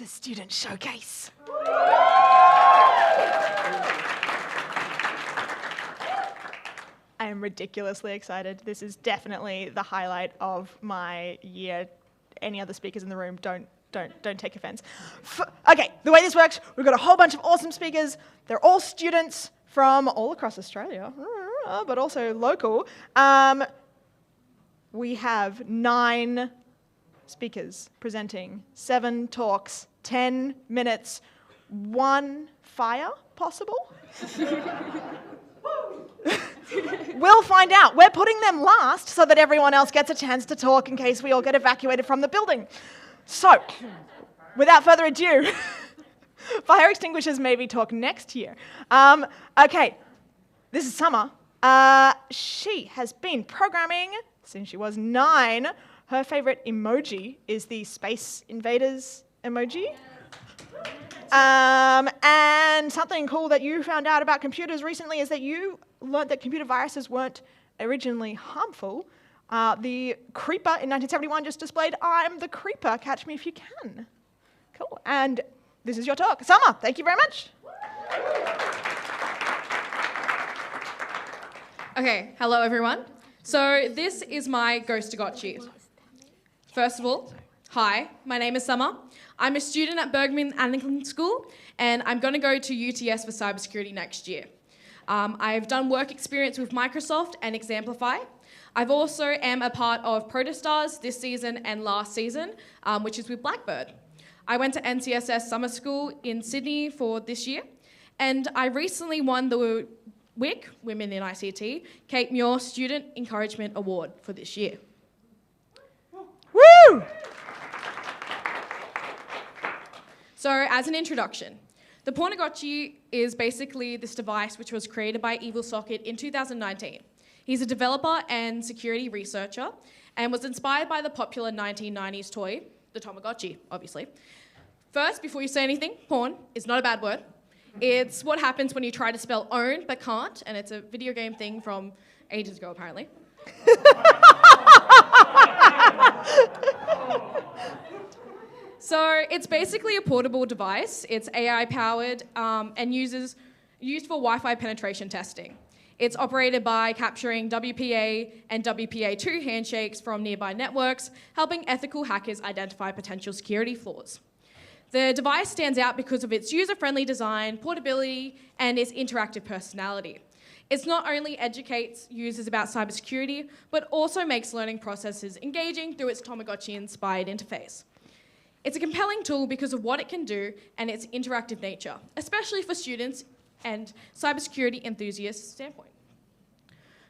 the Student Showcase. I am ridiculously excited. This is definitely the highlight of my year. Any other speakers in the room, don't take offense. Okay, the way this works, we've got a whole bunch of awesome speakers. They're all students from all across Australia, but also local. We have 9 speakers presenting, 7 talks, 10 minutes, 1 fire possible? We'll find out. We're putting them last so that everyone else gets a chance to talk in case we all get evacuated from the building. So, without further ado, fire extinguishers maybe talk next year. Okay, this is Summer. She has been programming since she was 9. Her favorite emoji is the Space Invaders emoji. And something cool that you found out about computers recently is that you learned that computer viruses weren't originally harmful. The Creeper in 1971 just displayed, "I'm the Creeper, catch me if you can." Cool. And this is your talk. Summer, thank you very much. Okay, hello everyone. So this is my Ghostogotchi. First of all, hi, my name is Summer. I'm a student at Bergman Annington School, and I'm going to go to UTS for cybersecurity next year. I've done work experience with Microsoft and Exemplify. I've also am a part of Protostars this season and last season, which is with Blackbird. I went to NCSS Summer School in Sydney for this year, and I recently won the WIC, Women in ICT, Kate Muir Student Encouragement Award for this year. Woo! So, as an introduction, the Pornogotchi is basically this device which was created by Evil Socket in 2019. He's a developer and security researcher and was inspired by the popular 1990s toy, the Tamagotchi, obviously. First, before you say anything, porn is not a bad word. It's what happens when you try to spell own but can't, and it's a video game thing from ages ago, apparently. So it's basically a portable device. It's AI-powered and used for Wi-Fi penetration testing. It's operated by capturing WPA and WPA2 handshakes from nearby networks, helping ethical hackers identify potential security flaws. The device stands out because of its user-friendly design, portability, and its interactive personality. It not only educates users about cybersecurity, but also makes learning processes engaging through its Tamagotchi-inspired interface. It's a compelling tool because of what it can do and its interactive nature, especially for students and cybersecurity enthusiasts standpoint.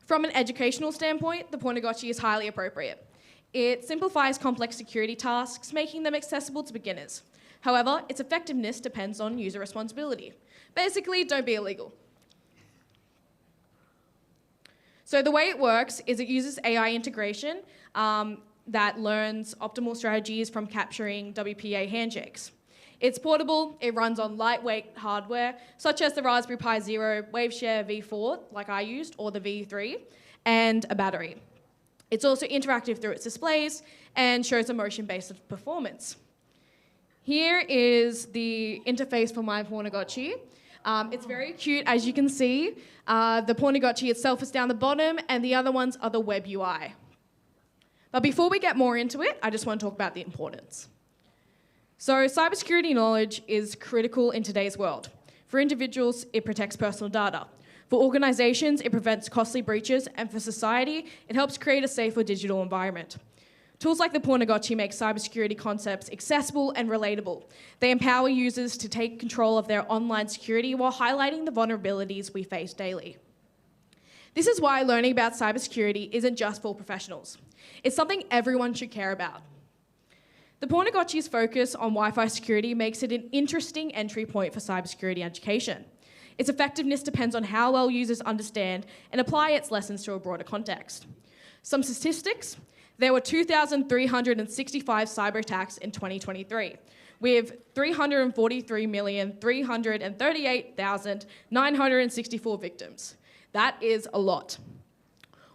From an educational standpoint, the Pornogotchi is highly appropriate. It simplifies complex security tasks, making them accessible to beginners. However, its effectiveness depends on user responsibility. Basically, don't be illegal. So the way it works is it uses AI integration that learns optimal strategies from capturing WPA handshakes. It's portable, it runs on lightweight hardware, such as the Raspberry Pi Zero Waveshare V4, like I used, or the V3, and a battery. It's also interactive through its displays and shows a motion-based performance. Here is the interface for my Pornogotchi. It's very cute, as you can see. The Pornogotchi itself is down the bottom, and the other ones are the web UI. But before we get more into it, I just want to talk about the importance. So cybersecurity knowledge is critical in today's world. For individuals, it protects personal data. For organizations, it prevents costly breaches, and for society, it helps create a safer digital environment. Tools like the Pornogotchi make cybersecurity concepts accessible and relatable. They empower users to take control of their online security while highlighting the vulnerabilities we face daily. This is why learning about cybersecurity isn't just for professionals. It's something everyone should care about. The Pornogotchi's focus on Wi-Fi security makes it an interesting entry point for cybersecurity education. Its effectiveness depends on how well users understand and apply its lessons to a broader context. Some statistics: there were 2,365 cyber attacks in 2023, with 343,338,964 victims. That is a lot.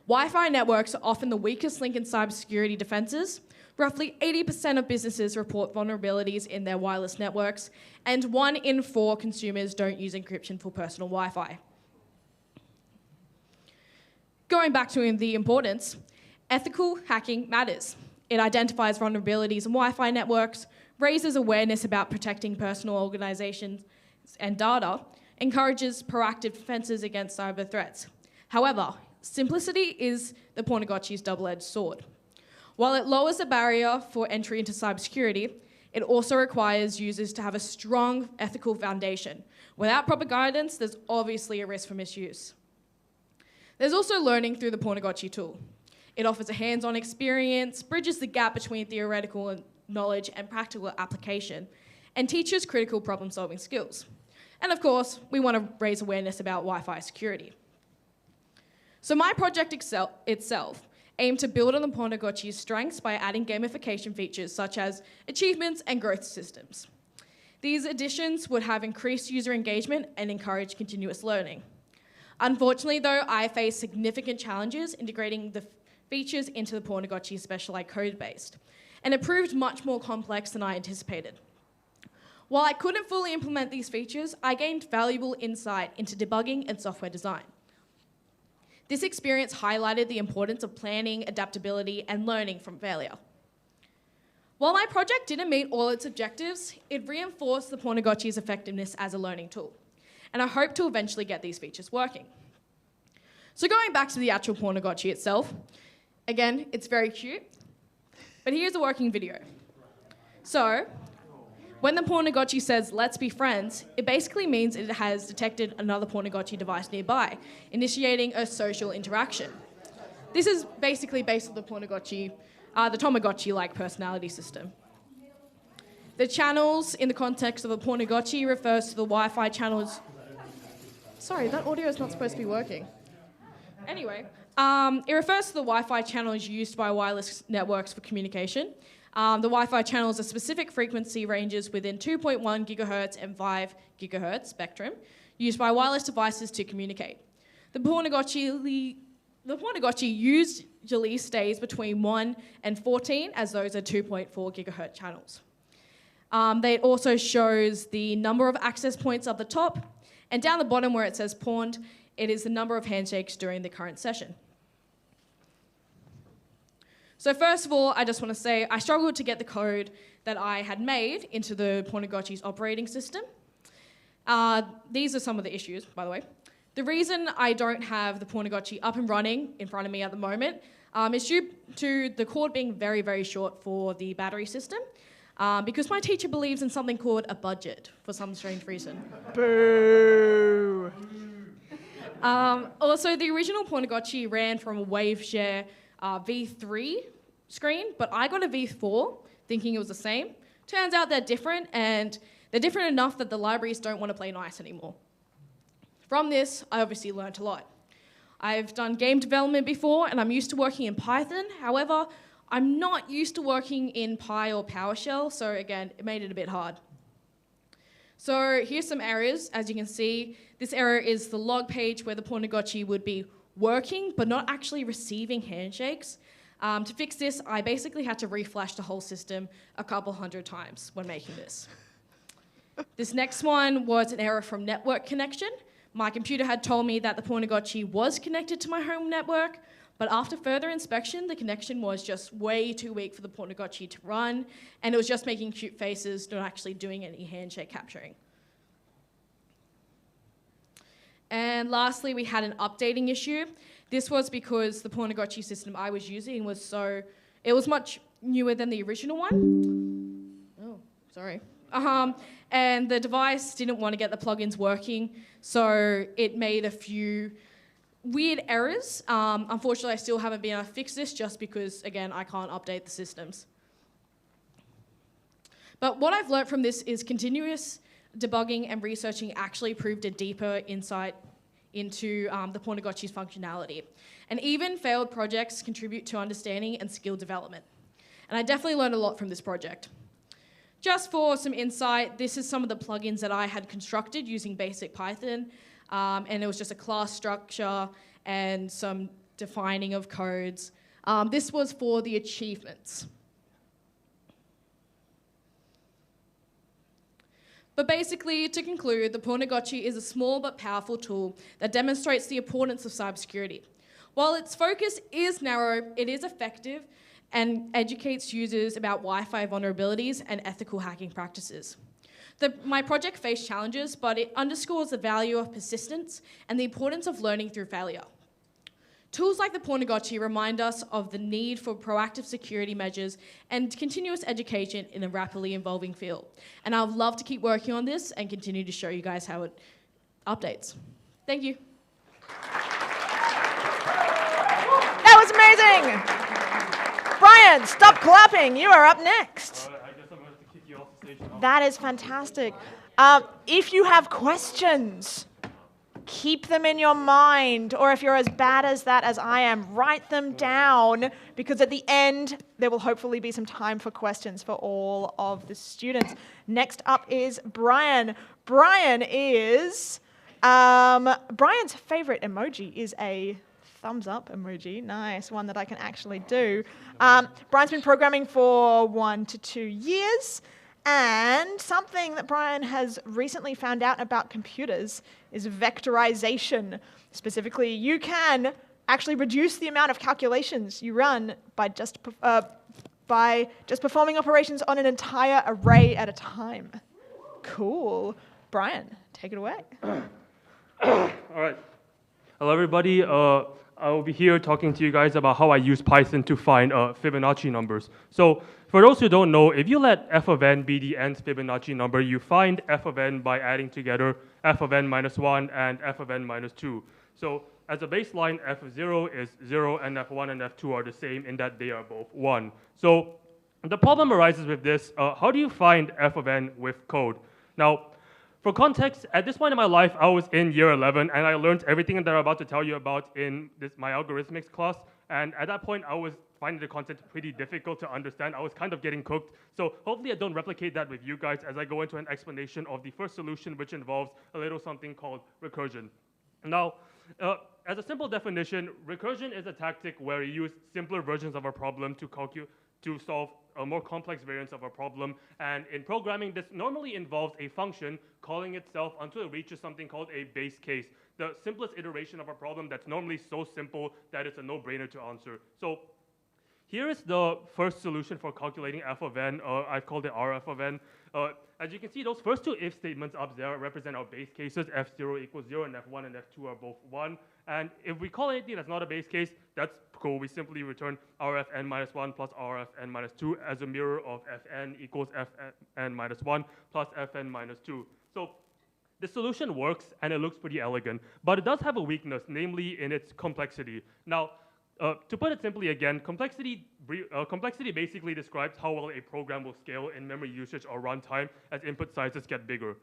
Wi-Fi networks are often the weakest link in cybersecurity defenses. Roughly 80% of businesses report vulnerabilities in their wireless networks, and 1 in 4 consumers don't use encryption for personal Wi-Fi. Going back to the importance, ethical hacking matters. It identifies vulnerabilities in Wi-Fi networks, raises awareness about protecting personal organizations and data, encourages proactive defenses against cyber threats. However, simplicity is the Pornogotchi's double-edged sword. While it lowers the barrier for entry into cybersecurity, it also requires users to have a strong ethical foundation. Without proper guidance, there's obviously a risk for misuse. There's also learning through the Pornogotchi tool. It offers a hands-on experience, bridges the gap between theoretical knowledge and practical application, and teaches critical problem-solving skills. And of course, we want to raise awareness about Wi-Fi security. So my project itself aimed to build on the Pornogotchi's strengths by adding gamification features such as achievements and growth systems. These additions would have increased user engagement and encourage continuous learning. Unfortunately, though, I faced significant challenges integrating the features into the Pornogotchi's specialized code base, and it proved much more complex than I anticipated. While I couldn't fully implement these features, I gained valuable insight into debugging and software design. This experience highlighted the importance of planning, adaptability, and learning from failure. While my project didn't meet all its objectives, it reinforced the Pornogotchi's effectiveness as a learning tool, and I hope to eventually get these features working. So going back to the actual Pornogotchi itself, again, it's very cute, but here's a working video. So, when the Pornogotchi says, "let's be friends," it basically means it has detected another Pornogotchi device nearby, initiating a social interaction. This is basically based on the Tamagotchi-like personality system. The channels in the context of a Pornogotchi refers to the Wi-Fi channels. Sorry, that audio is not supposed to be working. Anyway, it refers to the Wi-Fi channels used by wireless networks for communication. The Wi-Fi channels are specific frequency ranges within 2.1 gigahertz and 5 gigahertz spectrum used by wireless devices to communicate. The Pornogotchi usually stays between 1 and 14, as those are 2.4 gigahertz channels. It also shows the number of access points up the top, and down the bottom where it says pawned, it is the number of handshakes during the current session. So first of all, I just want to say I struggled to get the code that I had made into the Pornogotchi's operating system. These are some of the issues, by the way. The reason I don't have the Pornogotchi up and running in front of me at the moment is due to the cord being very, very short for the battery system, because my teacher believes in something called a budget for some strange reason. Boo! Also, the original Pornogotchi ran from a WaveShare V3 screen, but I got a V4 thinking it was the same. Turns out they're different, and they're different enough that the libraries don't want to play nice anymore. From this, I obviously learnt a lot. I've done game development before, and I'm used to working in Python. However, I'm not used to working in Py or PowerShell, so again, it made it a bit hard. So here's some errors. As you can see, this error is the log page where the Pornogotchi would be working, but not actually receiving handshakes. To fix this, I basically had to reflash the whole system a couple hundred times when making this. This next one was an error from network connection. My computer had told me that the Pornogotchi was connected to my home network, but after further inspection, the connection was just way too weak for the Pornogotchi to run, and it was just making cute faces, not actually doing any handshake capturing. And lastly, we had an updating issue. This was because the Pornogotchi system I was using was much newer than the original one. Oh, sorry. And the device didn't want to get the plugins working, so it made a few weird errors. Unfortunately, I still haven't been able to fix this just because, again, I can't update the systems. But what I've learned from this is continuous debugging and researching actually proved a deeper insight into the Pornogotchi's functionality. And even failed projects contribute to understanding and skill development. And I definitely learned a lot from this project. Just for some insight, this is some of the plugins that I had constructed using basic Python, and it was just a class structure and some defining of codes. This was for the achievements. But basically, to conclude, the Ghostogotchi is a small but powerful tool that demonstrates the importance of cybersecurity. While its focus is narrow, it is effective and educates users about Wi-Fi vulnerabilities and ethical hacking practices. My project faced challenges, but it underscores the value of persistence and the importance of learning through failure. Tools like the Ghostogotchi remind us of the need for proactive security measures and continuous education in a rapidly evolving field. And I'd love to keep working on this and continue to show you guys how it updates. Thank you. That was amazing! Bryan, stop clapping. You are up next. I guess I'm going to kick you off the stage now. That is fantastic. If you have questions, keep them in your mind, or if you're as bad as that as I am, write them down, because at the end, there will hopefully be some time for questions for all of the students. Next up is Bryan. Bryan's favorite emoji is a thumbs up emoji. Nice, one that I can actually do. Bryan's been programming for 1 to 2 years. And something that Bryan has recently found out about computers is vectorization. Specifically, you can actually reduce the amount of calculations you run by just performing operations on an entire array at a time. Cool. Bryan, take it away. All right. Hello, everybody. I will be here talking to you guys about how I use Python to find Fibonacci numbers. So for those who don't know, if you let f of n be the nth Fibonacci number, you find f of n by adding together f of n minus 1 and f of n minus 2. So as a baseline, f of 0 is 0, and f1 and f2 are the same in that they are both 1. So the problem arises with this. How do you find f of n with code? Now, for context, at this point in my life, I was in year 11, and I learned everything that I'm about to tell you about in my algorithmics class. And at that point, I was finding the content pretty difficult to understand. I was kind of getting cooked. So hopefully I don't replicate that with you guys as I go into an explanation of the first solution, which involves a little something called recursion. Now, as a simple definition, recursion is a tactic where you use simpler versions of a problem to solve a more complex variance of a problem. And in programming, this normally involves a function calling itself until it reaches something called a base case, the simplest iteration of a problem that's normally so simple that it's a no-brainer to answer. So here is the first solution for calculating f of n. I've called it rf of n. As you can see, those first two if statements up there represent our base cases. f0 equals 0, and f1 and f2 are both 1. And if we call anything that's not a base case, that's cool. We simply return rfn minus 1 plus rfn minus 2 as a mirror of fn equals fn minus 1 plus fn minus 2. So the solution works, and it looks pretty elegant. But it does have a weakness, namely in its complexity. Now, to put it simply again, complexity basically describes how well a program will scale in memory usage or runtime as input sizes get bigger.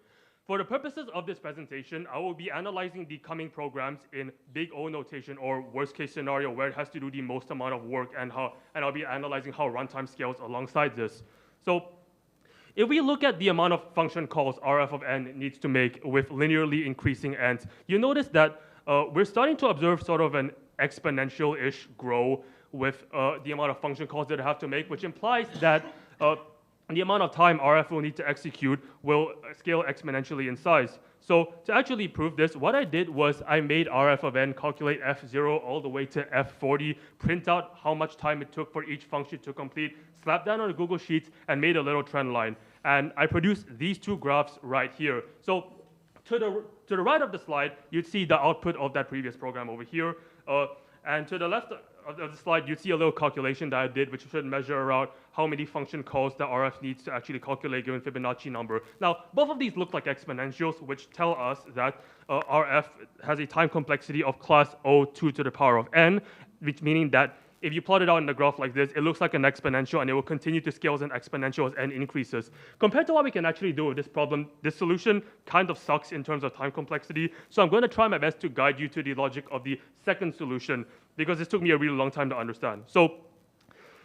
For the purposes of this presentation, I will be analyzing the coming programs in big O notation, or worst case scenario where it has to do the most amount of work, and I'll be analyzing how runtime scales alongside this. So if we look at the amount of function calls rf of n needs to make with linearly increasing n's, you notice that we're starting to observe sort of an exponential-ish grow with the amount of function calls that I have to make, which implies that the amount of time RF will need to execute will scale exponentially in size. So to actually prove this, what I did was I made rf of n calculate f0 all the way to f40, print out how much time it took for each function to complete, slap that on a Google Sheets, and made a little trend line. And I produced these two graphs right here. So to the right of the slide, you'd see the output of that previous program over here. And to the left of the slide, you'd see a little calculation that I did, which should measure around how many function calls the RF needs to actually calculate a given Fibonacci number. Now, both of these look like exponentials, which tell us that RF has a time complexity of class O2 to the power of n, which meaning that if you plot it out in the graph like this, it looks like an exponential, and it will continue to scale as an exponential as n increases. Compared to what we can actually do with this problem, this solution kind of sucks in terms of time complexity. So I'm going to try my best to guide you to the logic of the second solution, because this took me a really long time to understand. So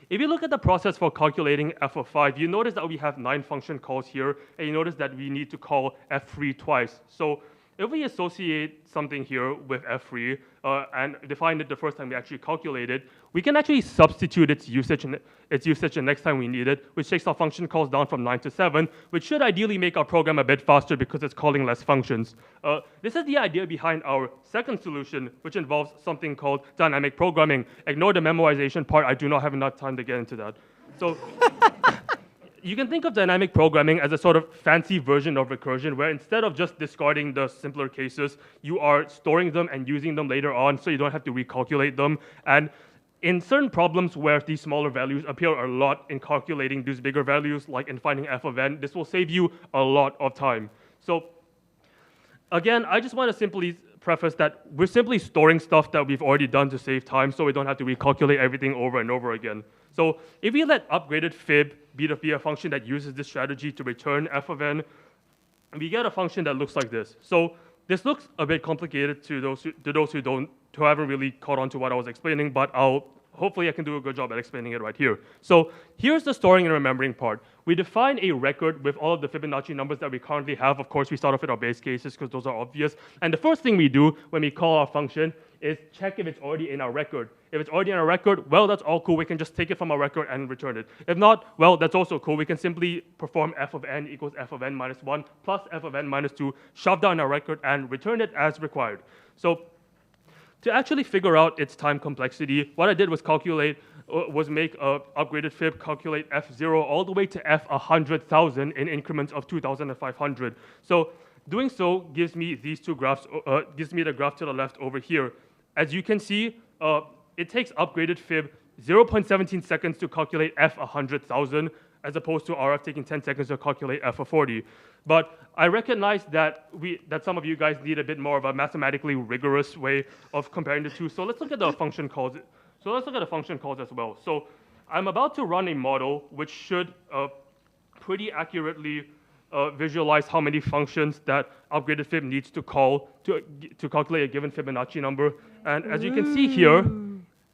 if you look at the process for calculating f of 5, you notice that we have 9 function calls here, and you notice that we need to call f3 twice. So if we associate something here with f3 and define it the first time we actually calculate it, we can actually substitute its usage the next time we need it, which takes our function calls down from 9 to 7, which should ideally make our program a bit faster because it's calling less functions. This is the idea behind our second solution, which involves something called dynamic programming. Ignore the memorization part. I do not have enough time to get into that. So you can think of dynamic programming as a sort of fancy version of recursion, where instead of just discarding the simpler cases, you are storing them and using them later on, so you don't have to recalculate them. And in certain problems where these smaller values appear a lot in calculating these bigger values, like in finding f of n, this will save you a lot of time. So again, I just want to simply preface that we're simply storing stuff that we've already done to save time, so we don't have to recalculate everything over and over again. So if we let upgraded fib be a function that uses this strategy to return f of n, we get a function that looks like this. So this looks a bit complicated to those who haven't really caught on to what I was explaining, but hopefully I can do a good job at explaining it right here. So here's the storing and remembering part. We define a record with all of the Fibonacci numbers that we currently have. Of course, we start off with our base cases because those are obvious. And the first thing we do when we call our function is check if it's already in our record. If it's already in our record, well, that's all cool. We can just take it from our record and return it. If not, well, that's also cool. We can simply perform f of n equals f of n minus 1 plus f of n minus 2, shove down our record, and return it as required. So to actually figure out its time complexity, what I did was make a upgraded fib calculate f0 all the way to f100,000 in increments of 2,500. So doing so gives me these two graphs, gives me the graph to the left over here. As you can see, it takes upgraded fib 0.17 seconds to calculate f100,000, as opposed to RF taking 10 seconds to calculate f of 40. But I recognize that some of you guys need a bit more of a mathematically rigorous way of comparing the two. So let's look at the function calls. So let's look at the function calls as well. So I'm about to run a model which should pretty accurately visualize how many functions that upgraded fib needs to call to calculate a given Fibonacci number. And as you can see here,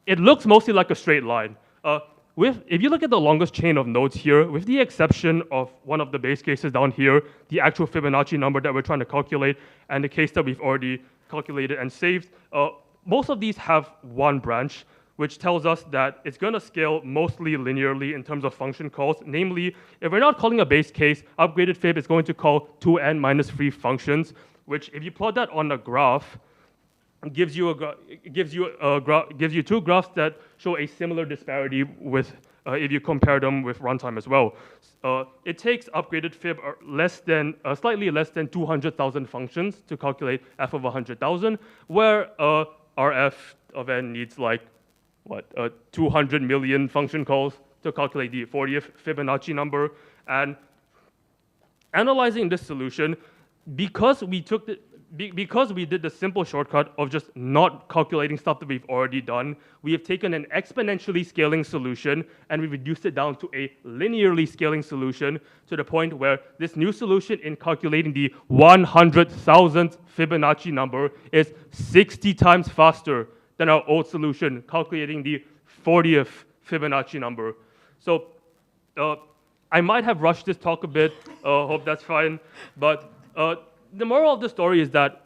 it looks mostly like a straight line. If you look at the longest chain of nodes here, with the exception of one of the base cases down here, the actual Fibonacci number that we're trying to calculate, and the case that we've already calculated and saved, most of these have one branch, which tells us that it's going to scale mostly linearly in terms of function calls. Namely, if we're not calling a base case, upgraded fib is going to call 2n minus 3 functions, which if you plot that on a graph, gives you two graphs that show a similar disparity with if you compare them with runtime as well. It takes upgraded fib slightly less than 200,000 functions to calculate f of 100,000, where RF of n needs like 200 million function calls to calculate the 40th Fibonacci number. And analyzing this solution, because we did the simple shortcut of just not calculating stuff that we've already done, we have taken an exponentially scaling solution and we reduced it down to a linearly scaling solution to the point where this new solution in calculating the 100,000th Fibonacci number is 60 times faster than our old solution calculating the 40th Fibonacci number. So I might have rushed this talk a bit, hope that's fine, but the moral of the story is that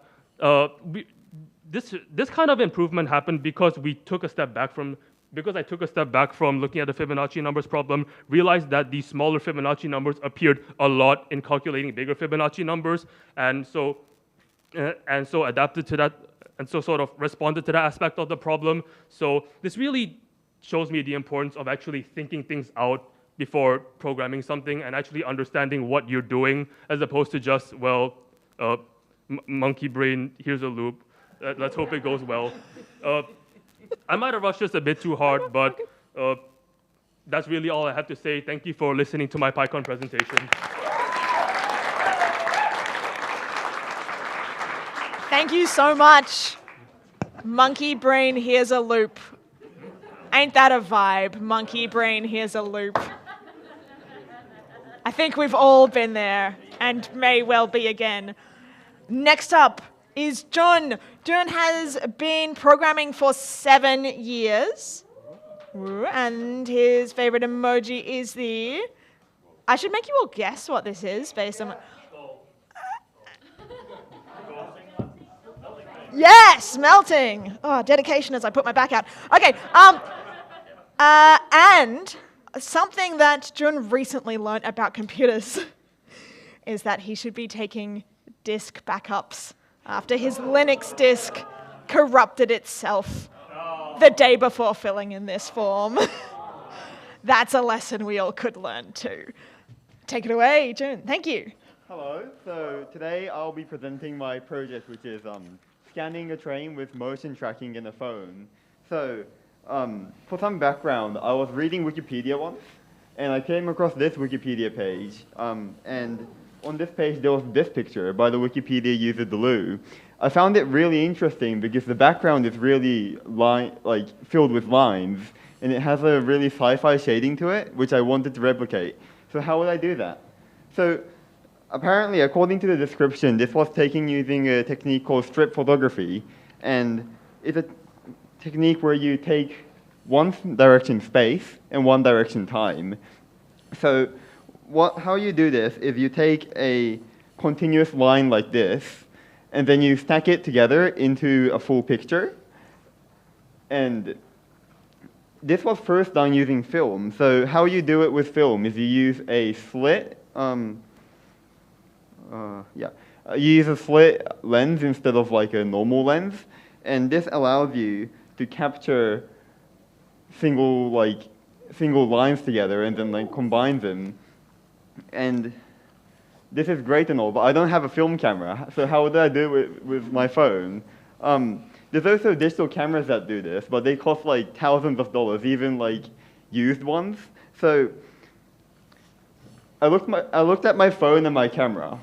this kind of improvement happened because I took a step back from looking at the Fibonacci numbers problem, realized that these smaller Fibonacci numbers appeared a lot in calculating bigger Fibonacci numbers, and so adapted to that, and so sort of responded to that aspect of the problem. So this really shows me the importance of actually thinking things out before programming something and actually understanding what you're doing, as opposed to just, monkey brain, here's a loop. Let's hope it goes well. I might have rushed this a bit too hard, but that's really all I have to say. Thank you for listening to my PyCon presentation. Thank you so much. Monkey brain, here's a loop. Ain't that a vibe? Monkey brain, here's a loop. I think we've all been there and may well be again. Next up is Jun. Jun has been programming for 7 years. And his favorite emoji is the... I should make you all guess what this is based on... Yes, melting. Oh, dedication as I put my back out. Okay, and something that Jun recently learnt about computers is that he should be taking disk backups after his Linux disk corrupted itself the day before filling in this form. That's a lesson we all could learn too. Take it away, Jun. Thank you. Hello. So today I'll be presenting my project, which is scanning a train with motion tracking in a phone. So for some background, I was reading Wikipedia once, and I came across this Wikipedia page. And on this page, there was this picture by the Wikipedia user Delu. I found it really interesting because the background is really filled with lines, and it has a really sci-fi shading to it, which I wanted to replicate. So how would I do that? So apparently, according to the description, this was taken using a technique called strip photography, and it's a technique where you take one direction space and one direction time. So how you do this is you take a continuous line like this, and then you stack it together into a full picture. And this was first done using film. So how you do it with film is you use a slit. You use a slit lens instead of like a normal lens, and this allows you to capture single lines together and then combine them. And this is great and all, but I don't have a film camera, so how would I do it with my phone? There's also digital cameras that do this, but they cost like thousands of dollars, even like used ones. So I looked at my phone and my camera.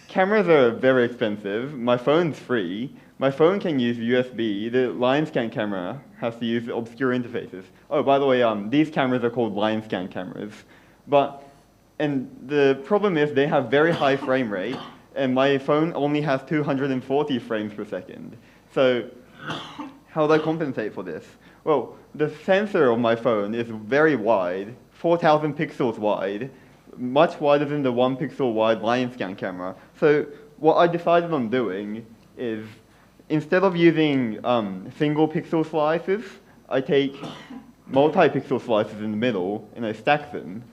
Cameras are very expensive. My phone's free. My phone can use USB. The line scan camera has to use obscure interfaces. Oh, by the way, these cameras are called line scan cameras. And the problem is they have very high frame rate, and my phone only has 240 frames per second. So how do I compensate for this? Well, the sensor of my phone is very wide, 4,000 pixels wide, much wider than the 1 pixel wide line scan camera. So what I decided on doing is, instead of using single pixel slices, I take multi-pixel slices in the middle and I stack them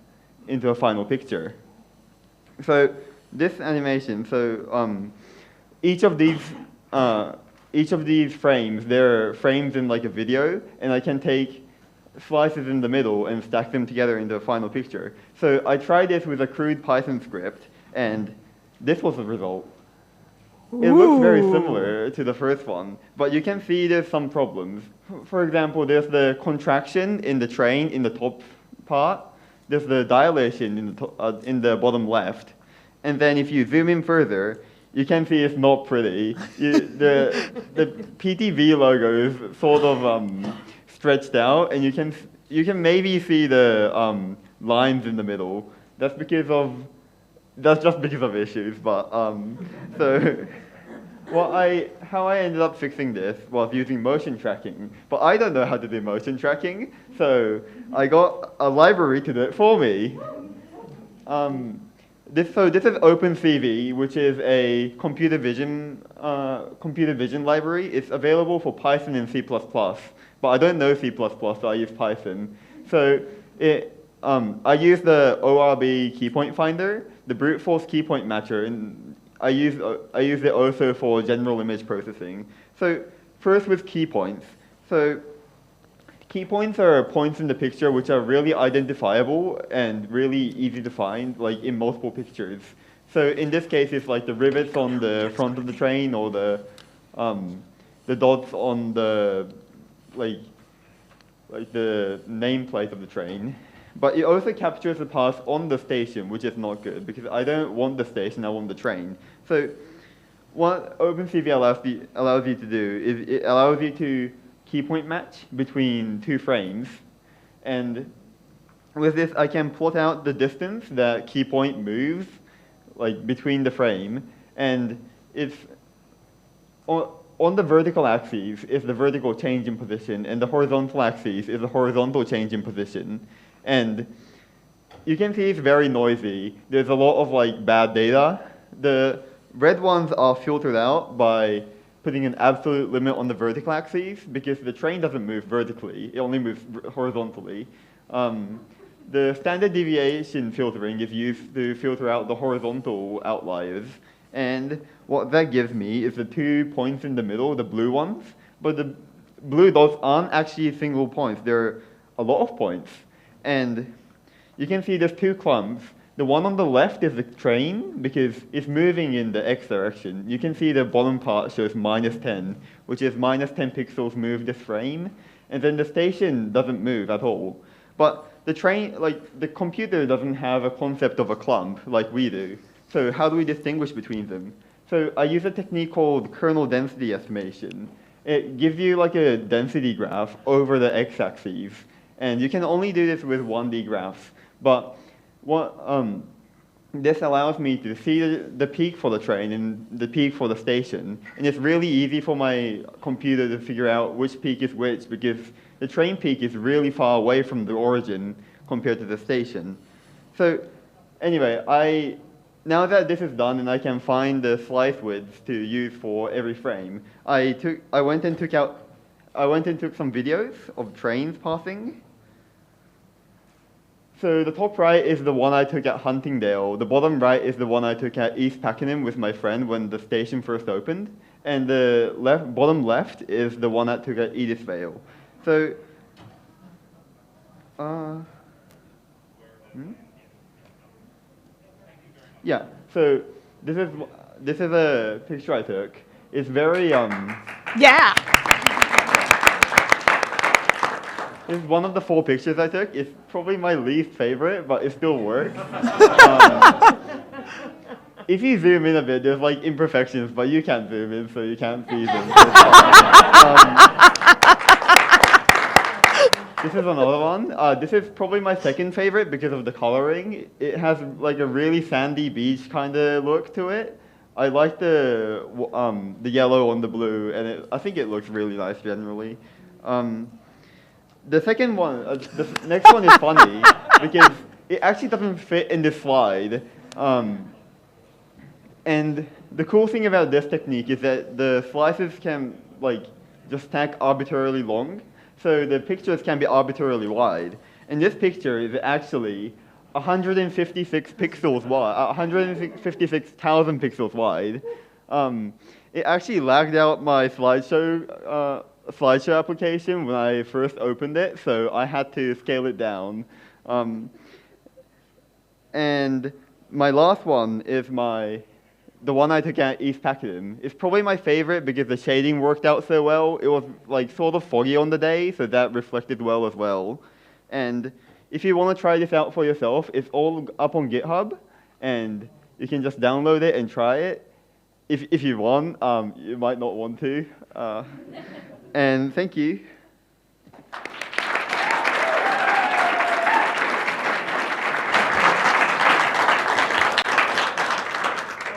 into a final picture. So this animation, each of these frames, they're frames in like a video, and I can take slices in the middle and stack them together into a final picture. So I tried this with a crude Python script, and this was the result. It looks very similar to the first one, but you can see there's some problems. For example, there's the contraction in the train in the top part. There's the dilation in the bottom left. And then if you zoom in further, you can see it's not pretty. The PTV logo is sort of stretched out, and you can maybe see the lines in the middle. That's just because of issues. But so how I ended up fixing this was using motion tracking. But I don't know how to do motion tracking, so I got a library to do it for me. This is OpenCV, which is a computer vision library. It's available for Python and C++, but I don't know C++, so I use Python. So I use the ORB keypoint finder, the brute force keypoint matcher, and I use it also for general image processing. So first with key points. So key points are points in the picture which are really identifiable and really easy to find, like in multiple pictures. So in this case, it's like the rivets on the front of the train, or the dots on the the nameplate of the train. But it also captures the path on the station, which is not good, because I don't want the station, I want the train. So what OpenCV allows you to do is it allows you to key point match between two frames. And with this, I can plot out the distance that key point moves, like between the frame. And it's on the vertical axis is the vertical change in position, and the horizontal axis is the horizontal change in position. And you can see it's very noisy. There's a lot of bad data. The red ones are filtered out by putting an absolute limit on the vertical axes because the train doesn't move vertically, it only moves horizontally. The standard deviation filtering is used to filter out the horizontal outliers, and what that gives me is the 2 points in the middle, the blue ones, but the blue dots aren't actually single points, they're a lot of points. And you can see there's 2 clumps. The one on the left is the train because it's moving in the x direction. You can see the bottom part shows -10, which is -10 pixels move this frame, and then the station doesn't move at all. But the train, like the computer doesn't have a concept of a clump like we do. So how do we distinguish between them? So I use a technique called kernel density estimation. It gives you like a density graph over the x-axis, and you can only do this with 1D graphs. But this allows me to see the peak for the train and the peak for the station. And it's really easy for my computer to figure out which peak is which because the train peak is really far away from the origin compared to the station. So anyway, now that this is done and I can find the slice widths to use for every frame, I went and took some videos of trains passing. So the top right is the one I took at Huntingdale. The bottom right is the one I took at East Pakenham with my friend when the station first opened. And the bottom left is the one I took at Edithvale. So, yeah, so this is a picture I took. It's very, Yeah. This is one of the 4 pictures I took. It's probably my least favorite, but it still works. If you zoom in a bit, there's like imperfections, but you can't zoom in, so you can't see them. This is another one. This is probably my second favorite because of the coloring. It has like a really sandy beach kind of look to it. I like the yellow on the blue, and I think it looks really nice generally. The second one, the next one is funny because it actually doesn't fit in this slide. And the cool thing about this technique is that the slices can like just stack arbitrarily long, so the pictures can be arbitrarily wide. And this picture is actually 156 pixels wide, 156,000 pixels wide. It actually lagged out my slideshow application when I first opened it, so I had to scale it down. And my last one is the one I took at East Pakenham. It's probably my favorite because the shading worked out so well. It was like sort of foggy on the day, so that reflected well as well. And if you want to try this out for yourself, it's all up on GitHub, and you can just download it and try it. If you want, you might not want to. And thank you.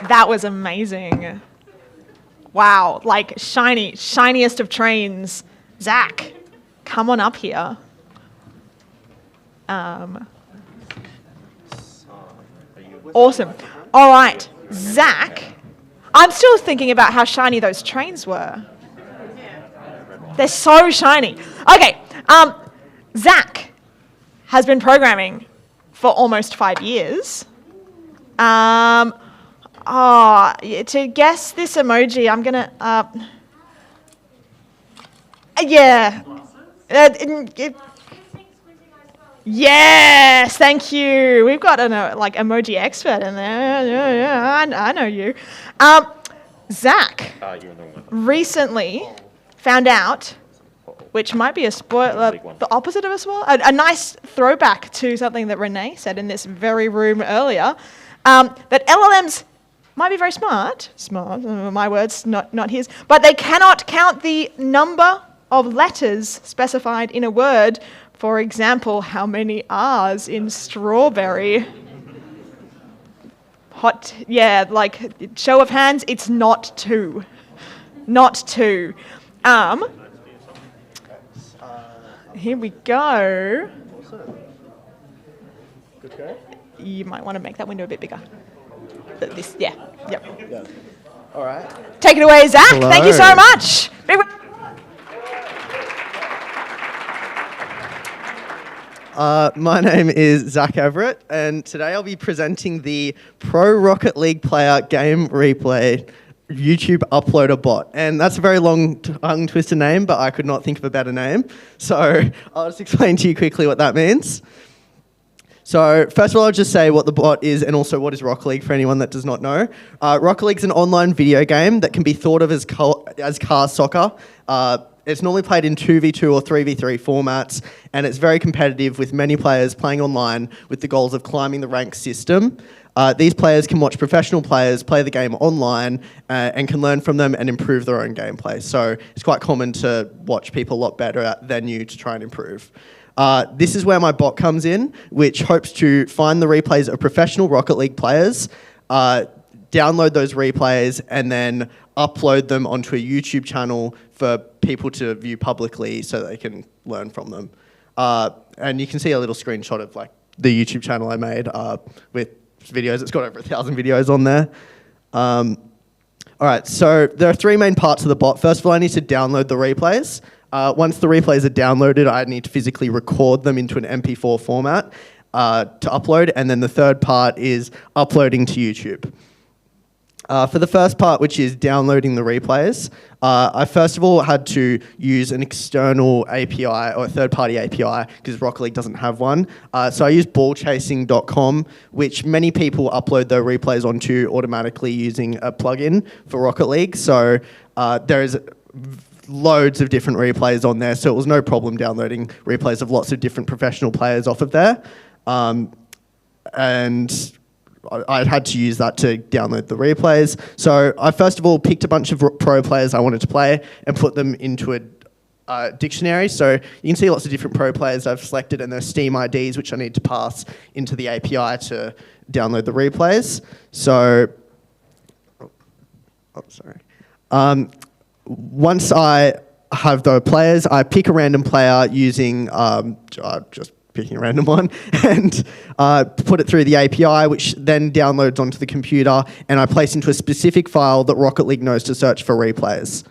That was amazing. Wow, like shiniest of trains. Zach, come on up here. Awesome. All right, Zach, I'm still thinking about how shiny those trains were. They're so shiny. Okay, Zach has been programming for almost 5 years. To guess this emoji, I'm gonna, yeah. Yes, thank you. We've got an emoji expert in there. Yeah, I know you. Zach recently found out, which might be a spoiler, the opposite of a spoiler, a nice throwback to something that Renee said in this very room earlier, that LLMs might be very smart, my words, not his, but they cannot count the number of letters specified in a word. For example, how many R's in strawberry? Like, show of hands, it's not 2. Not 2. Here we go. You might want to make that window a bit bigger. Yeah. Yep. Yeah. All right. Take it away, Zach. Hello. Thank you so much. My name is Zach Everett, and today I'll be presenting the Pro Rocket League Player Game Replay YouTube Uploader Bot. And that's a very long, tongue-twisted name, but I could not think of a better name. So I'll just explain to you quickly what that means. So first of all, I'll just say what the bot is and also what is Rocket League for anyone that does not know. Rocket League is an online video game that can be thought of as car soccer. It's normally played in 2v2 or 3v3 formats, and it's very competitive with many players playing online with the goals of climbing the rank system. These players can watch professional players play the game online and can learn from them and improve their own gameplay. So it's quite common to watch people a lot better than you to try and improve. This is where my bot comes in, which hopes to find the replays of professional Rocket League players, download those replays, and then upload them onto a YouTube channel for people to view publicly so that they can learn from them. And you can see a little screenshot of like the YouTube channel I made with videos. It's got over 1,000 videos on there. All right, so there are three main parts of the bot. First of all, I need to download the replays. Once the replays are downloaded, I need to physically record them into an MP4 format to upload. And then the third part is uploading to YouTube. For the first part, which is downloading the replays, I first of all had to use an external API or a third-party API because Rocket League doesn't have one. So I used ballchasing.com, which many people upload their replays onto automatically using a plugin for Rocket League. So there is loads of different replays on there, so it was no problem downloading replays of lots of different professional players off of there. And I had to use that to download the replays. So I first of all picked a bunch of pro players I wanted to play and put them into a dictionary. So you can see lots of different pro players I've selected, and there's Steam IDs which I need to pass into the API to download the replays. So, once I have the players, I pick a random player using just picking a random one, and put it through the API, which then downloads onto the computer, and I place into a specific file that Rocket League knows to search for replays.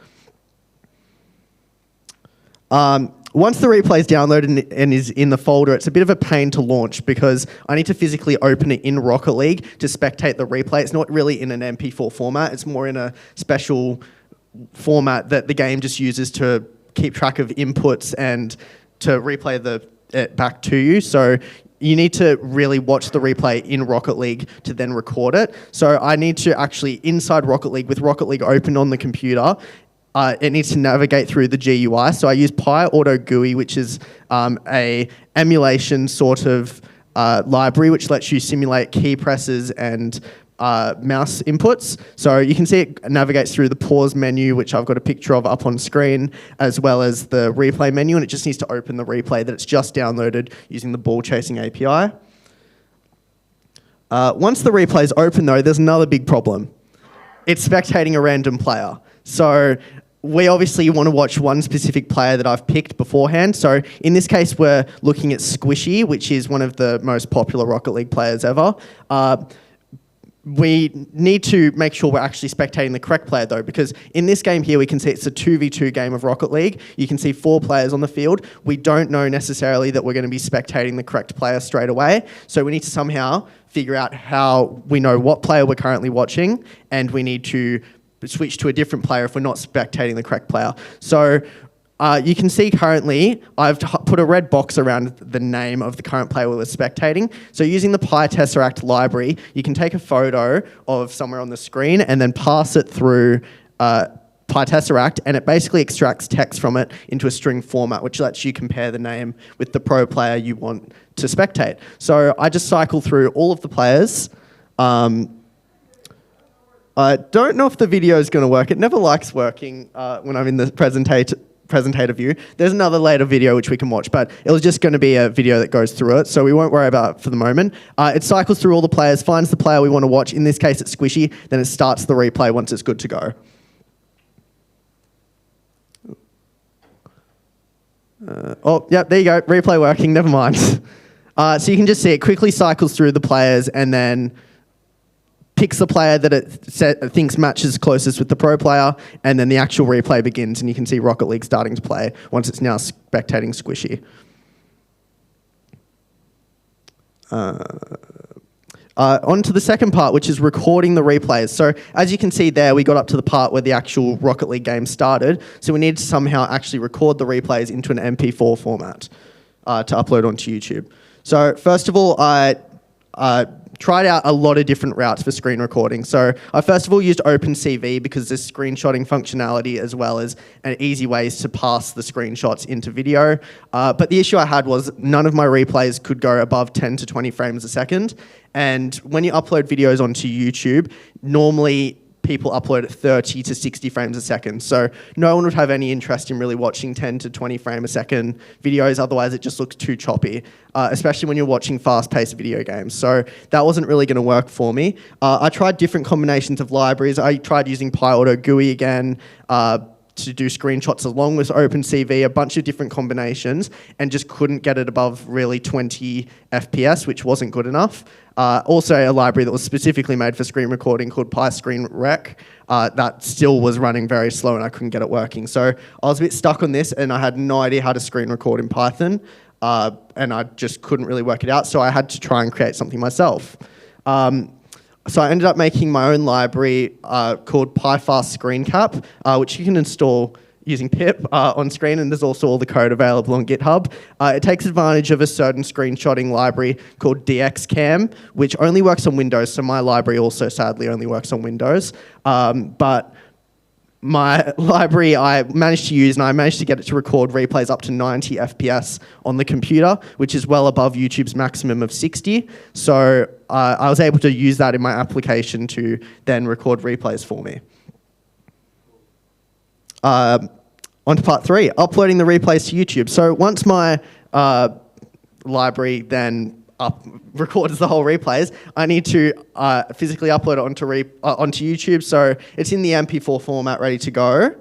Once the replay is downloaded and is in the folder, it's a bit of a pain to launch because I need to physically open it in Rocket League to spectate the replay. It's not really in an MP4 format, it's more in a special format that the game just uses to keep track of inputs and to replay it back to you. So you need to really watch the replay in Rocket League to then record it. So I need to actually, inside Rocket League, with Rocket League open on the computer, it needs to navigate through the GUI. So I use PyAutoGUI, which is a emulation sort of library which lets you simulate key presses and mouse inputs. So you can see it navigates through the pause menu, which I've got a picture of up on screen, as well as the replay menu, and it just needs to open the replay that it's just downloaded using the ball chasing API. Once the replay is open though, there's another big problem. It's spectating a random player. So we obviously want to watch one specific player that I've picked beforehand. So in this case, we're looking at Squishy, which is one of the most popular Rocket League players ever. We need to make sure we're actually spectating the correct player though, because in this game here, we can see it's a 2v2 game of Rocket League. You can see 4 players on the field. We don't know necessarily that we're going to be spectating the correct player straight away. So we need to somehow figure out how we know what player we're currently watching, and we need to switch to a different player if we're not spectating the correct player. So you can see currently I've put a red box around the name of the current player we were spectating. So using the PyTesseract library, you can take a photo of somewhere on the screen and then pass it through PyTesseract, and it basically extracts text from it into a string format, which lets you compare the name with the pro player you want to spectate. So I just cycle through all of the players. I don't know if the video is going to work. It never likes working when I'm in the presentator view. There's another later video which we can watch, but it was just going to be a video that goes through it, so we won't worry about it for the moment. It cycles through all the players, finds the player we want to watch. In this case, it's Squishy. Then it starts the replay once it's good to go. There you go. Replay working. Never mind. So you can just see it quickly cycles through the players and then picks the player that it thinks matches closest with the pro player, and then the actual replay begins, and you can see Rocket League starting to play once it's now spectating Squishy. On to the second part, which is recording the replays. So as you can see there, we got up to the part where the actual Rocket League game started. So we need to somehow actually record the replays into an MP4 format to upload onto YouTube. So first of all, I tried out a lot of different routes for screen recording. So I first of all used OpenCV because there's screenshotting functionality as well as an easy ways to pass the screenshots into video. But the issue I had was none of my replays could go above 10 to 20 frames a second. And when you upload videos onto YouTube, normally people upload at 30 to 60 frames a second. So no one would have any interest in really watching 10 to 20 frame a second videos, otherwise it just looks too choppy, especially when you're watching fast-paced video games. So that wasn't really going to work for me. I tried different combinations of libraries. I tried using PyAuto GUI again, to do screenshots along with OpenCV, a bunch of different combinations, and just couldn't get it above really 20 FPS, which wasn't good enough. Also a library that was specifically made for screen recording called PyScreenRec, that still was running very slow and I couldn't get it working. So I was a bit stuck on this and I had no idea how to screen record in Python, and I just couldn't really work it out, so I had to try and create something myself. So I ended up making my own library called PyFast ScreenCap, which you can install using pip on screen, and there's also all the code available on GitHub. It takes advantage of a certain screenshotting library called DXCam, which only works on Windows, so my library also sadly only works on Windows. But my library I managed to use, and I managed to get it to record replays up to 90 FPS on the computer, which is well above YouTube's maximum of 60. So I was able to use that in my application to then record replays for me. On to part 3, uploading the replays to YouTube. So once my library then records the whole replays, I need to physically upload it onto YouTube. So it's in the MP4 format, ready to go.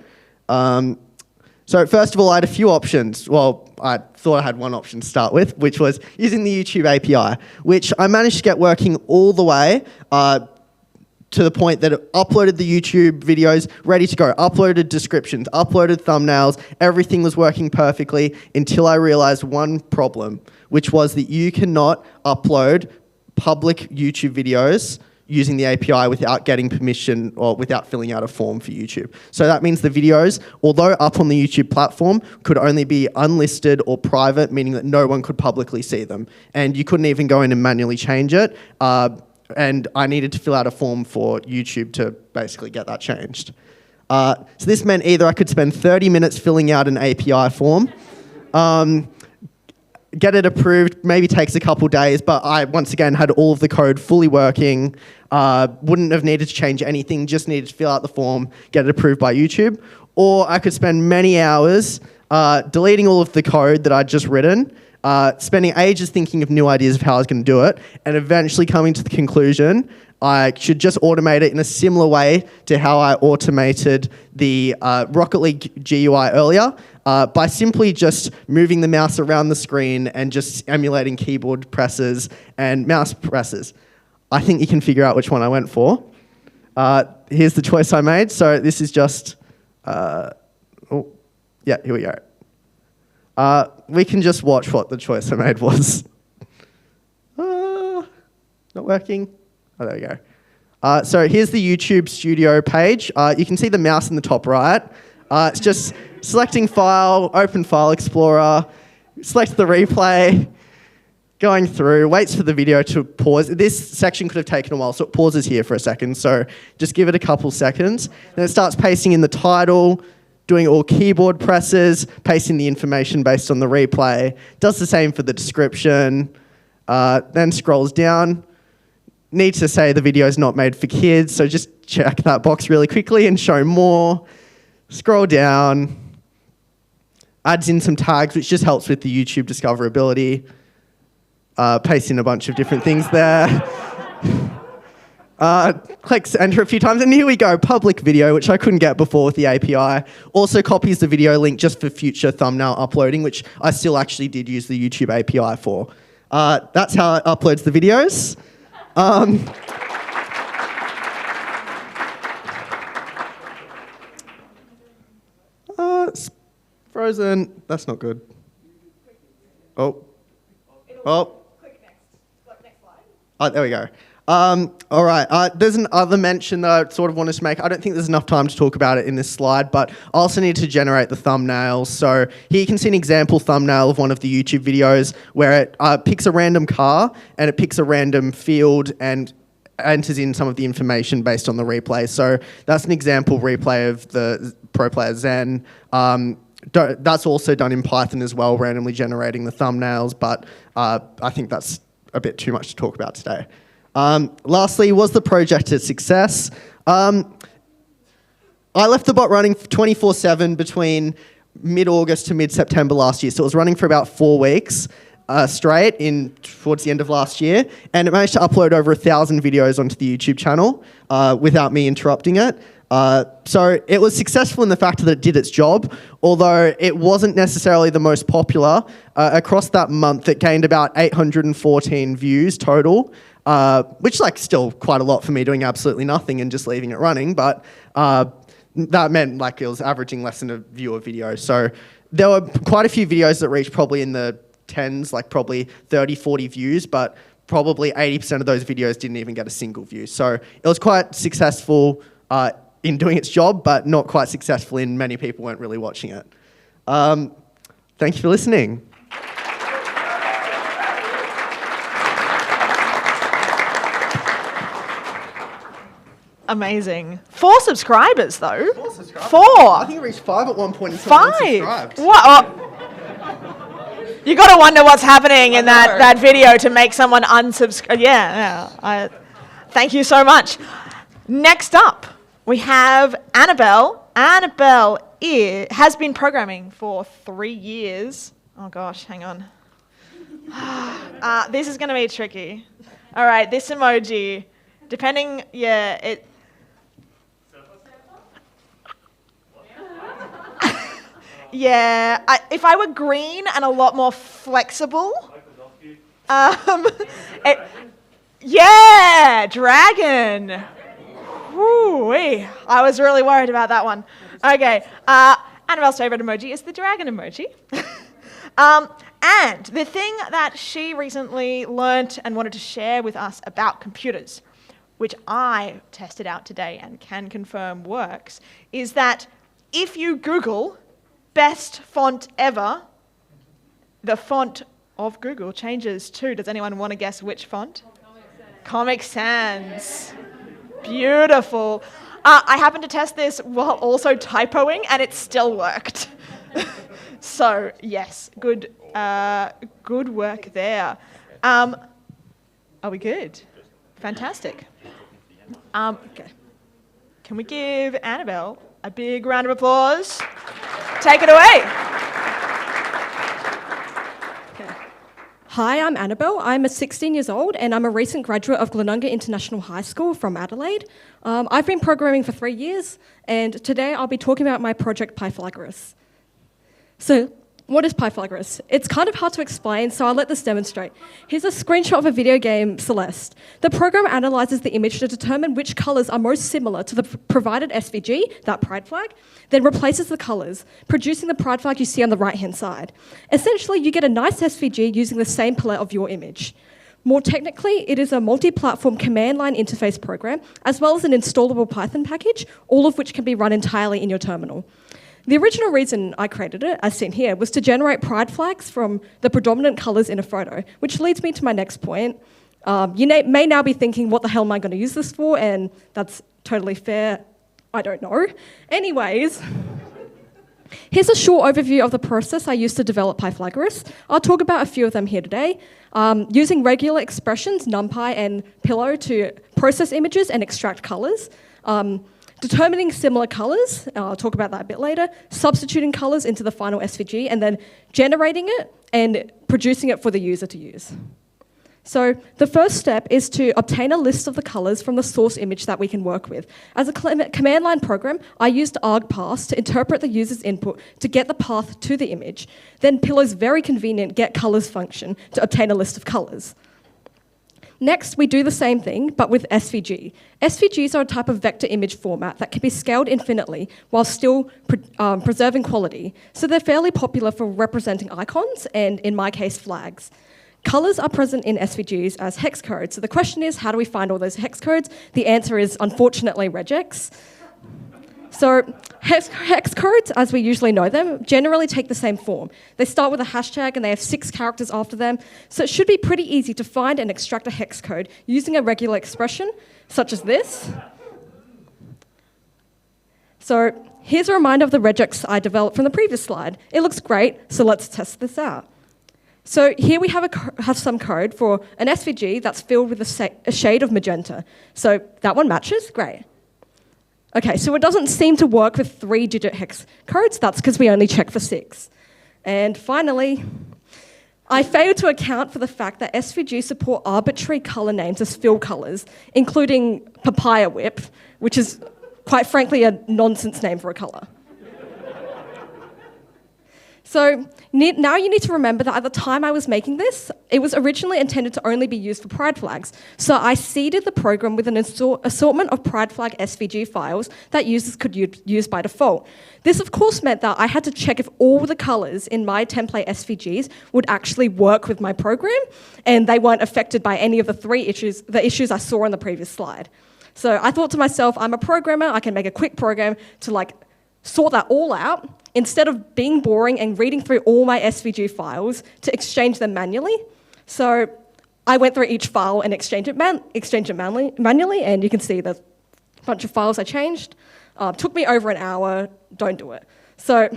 So first of all, I had a few options. Well, I thought I had one option to start with, which was using the YouTube API, which I managed to get working all the way to the point that it uploaded the YouTube videos ready to go, uploaded descriptions, uploaded thumbnails, everything was working perfectly until I realized one problem, which was that you cannot upload public YouTube videos using the API without getting permission or without filling out a form for YouTube. So that means the videos, although up on the YouTube platform, could only be unlisted or private, meaning that no one could publicly see them. And you couldn't even go in and manually change it. And I needed to fill out a form for YouTube to basically get that changed. So this meant either I could spend 30 minutes filling out an API form, get it approved, maybe takes a couple days, but I once again had all of the code fully working, wouldn't have needed to change anything, just needed to fill out the form, get it approved by YouTube. Or I could spend many hours deleting all of the code that I'd just written, spending ages thinking of new ideas of how I was going to do it, and eventually coming to the conclusion I should just automate it in a similar way to how I automated the Rocket League GUI earlier, by simply just moving the mouse around the screen and just emulating keyboard presses and mouse presses. I think you can figure out which one I went for. Here's the choice I made. So this is just, here we go. We can just watch what the choice I made was. Not working. Oh, there we go. So here's the YouTube Studio page. You can see the mouse in the top right. It's just selecting file, open File Explorer, select the replay, going through, waits for the video to pause. This section could have taken a while, so it pauses here for a second. So just give it a couple seconds. Then it starts pasting in the title, doing all keyboard presses, pasting the information based on the replay. Does the same for the description. Then scrolls down. Needs to say the video is not made for kids, so just check that box really quickly and show more. Scroll down. Adds in some tags, which just helps with the YouTube discoverability. Paste in a bunch of different things there. Clicks enter a few times, and here we go, public video, which I couldn't get before with the API. Also copies the video link just for future thumbnail uploading, which I still actually did use the YouTube API for. That's how it uploads the videos. frozen. That's not good. Oh. Oh. Oh, there we go. All right. There's another mention that I sort of wanted to make. I don't think there's enough time to talk about it in this slide, but I also need to generate the thumbnails. So here you can see an example thumbnail of one of the YouTube videos where it picks a random car and it picks a random field and enters in some of the information based on the replay. So that's an example replay of the Pro Player Zen. That's also done in Python as well, randomly generating the thumbnails, but I think that's a bit too much to talk about today. Lastly, was the project a success? I left the bot running 24/7 between mid-August to mid-September last year, so it was running for about 4 weeks straight towards the end of last year, and it managed to upload over 1,000 videos onto the YouTube channel without me interrupting it. So it was successful in the fact that it did its job, although it wasn't necessarily the most popular. Across that month, it gained about 814 views total, which still quite a lot for me doing absolutely nothing and just leaving it running, but that meant it was averaging less than a view a video. So there were quite a few videos that reached probably in the tens, probably 30, 40 views, but probably 80% of those videos didn't even get a single view. So it was quite successful in doing its job, but not quite successful in many people weren't really watching it. Thank you for listening. Amazing. 4 subscribers, though. 4 subscribers. 4. I think it reached 5 at one point. And 5. What? Oh. You got to wonder what's happening in that video to make someone unsubscribe. Yeah. Thank you so much. Next up, we have Annabel. Annabel has been programming for 3 years. Oh gosh, hang on. This is going to be tricky. All right, this emoji, depending, it. Yeah, if I were green and a lot more flexible. Yeah, dragon. Woo-wee. I was really worried about that one. Okay, Annabelle's favorite emoji is the dragon emoji. And the thing that she recently learnt and wanted to share with us about computers, which I tested out today and can confirm works, is that if you Google best font ever, the font of Google changes to, does anyone want to guess which font? Comic Sans. Beautiful. I happened to test this while also typoing, and it still worked. So yes, good work there. Are we good? Fantastic. Okay. Can we give Annabel a big round of applause? Take it away. Hi, I'm Annabel. I'm 16 years old and I'm a recent graduate of Glenunga International High School from Adelaide. I've been programming for 3 years and today I'll be talking about my project Pyflagoras. So, what is Pyflagoras? It's kind of hard to explain, so I'll let this demonstrate. Here's a screenshot of a video game, Celeste. The program analyzes the image to determine which colours are most similar to the provided SVG, that pride flag, then replaces the colours, producing the pride flag you see on the right-hand side. Essentially, you get a nice SVG using the same palette of your image. More technically, it is a multi-platform command line interface program, as well as an installable Python package, all of which can be run entirely in your terminal. The original reason I created it, as seen here, was to generate pride flags from the predominant colours in a photo, which leads me to my next point. You may now be thinking, what the hell am I going to use this for? And that's totally fair. I don't know. Anyways, here's a short overview of the process I used to develop Pyflagoras. I'll talk about a few of them here today. Using regular expressions, NumPy and Pillow, to process images and extract colours. Determining similar colours, I'll talk about that a bit later, substituting colours into the final SVG, and then generating it and producing it for the user to use. So the first step is to obtain a list of the colours from the source image that we can work with. As a command line program, I used argparse to interpret the user's input to get the path to the image. Then Pillow's very convenient getColours function to obtain a list of colours. Next, we do the same thing, but with SVG. SVGs are a type of vector image format that can be scaled infinitely while still preserving quality. So they're fairly popular for representing icons and, in my case, flags. Colors are present in SVGs as hex codes. So the question is, how do we find all those hex codes? The answer is, unfortunately, regex. So hex codes, as we usually know them, generally take the same form. They start with a hashtag and they have 6 characters after them. So it should be pretty easy to find and extract a hex code using a regular expression, such as this. So here's a reminder of the regex I developed from the previous slide. It looks great, so let's test this out. So here we have some code for an SVG that's filled with a shade of magenta. So that one matches, great. Okay, so it doesn't seem to work with 3-digit hex codes. That's because we only check for 6. And finally, I failed to account for the fact that SVG support arbitrary color names as fill colors, including papaya whip, which is quite frankly a nonsense name for a color. So now you need to remember that at the time I was making this, it was originally intended to only be used for pride flags. So I seeded the program with an assortment of pride flag SVG files that users could use by default. This, of course, meant that I had to check if all the colors in my template SVGs would actually work with my program, and they weren't affected by any of the issues I saw on the previous slide. So I thought to myself, I'm a programmer, I can make a quick program to sort that all out, instead of being boring and reading through all my SVG files to exchange them manually. So I went through each file and exchanged it manually, and you can see there's a bunch of files I changed. Took me over an hour, don't do it. So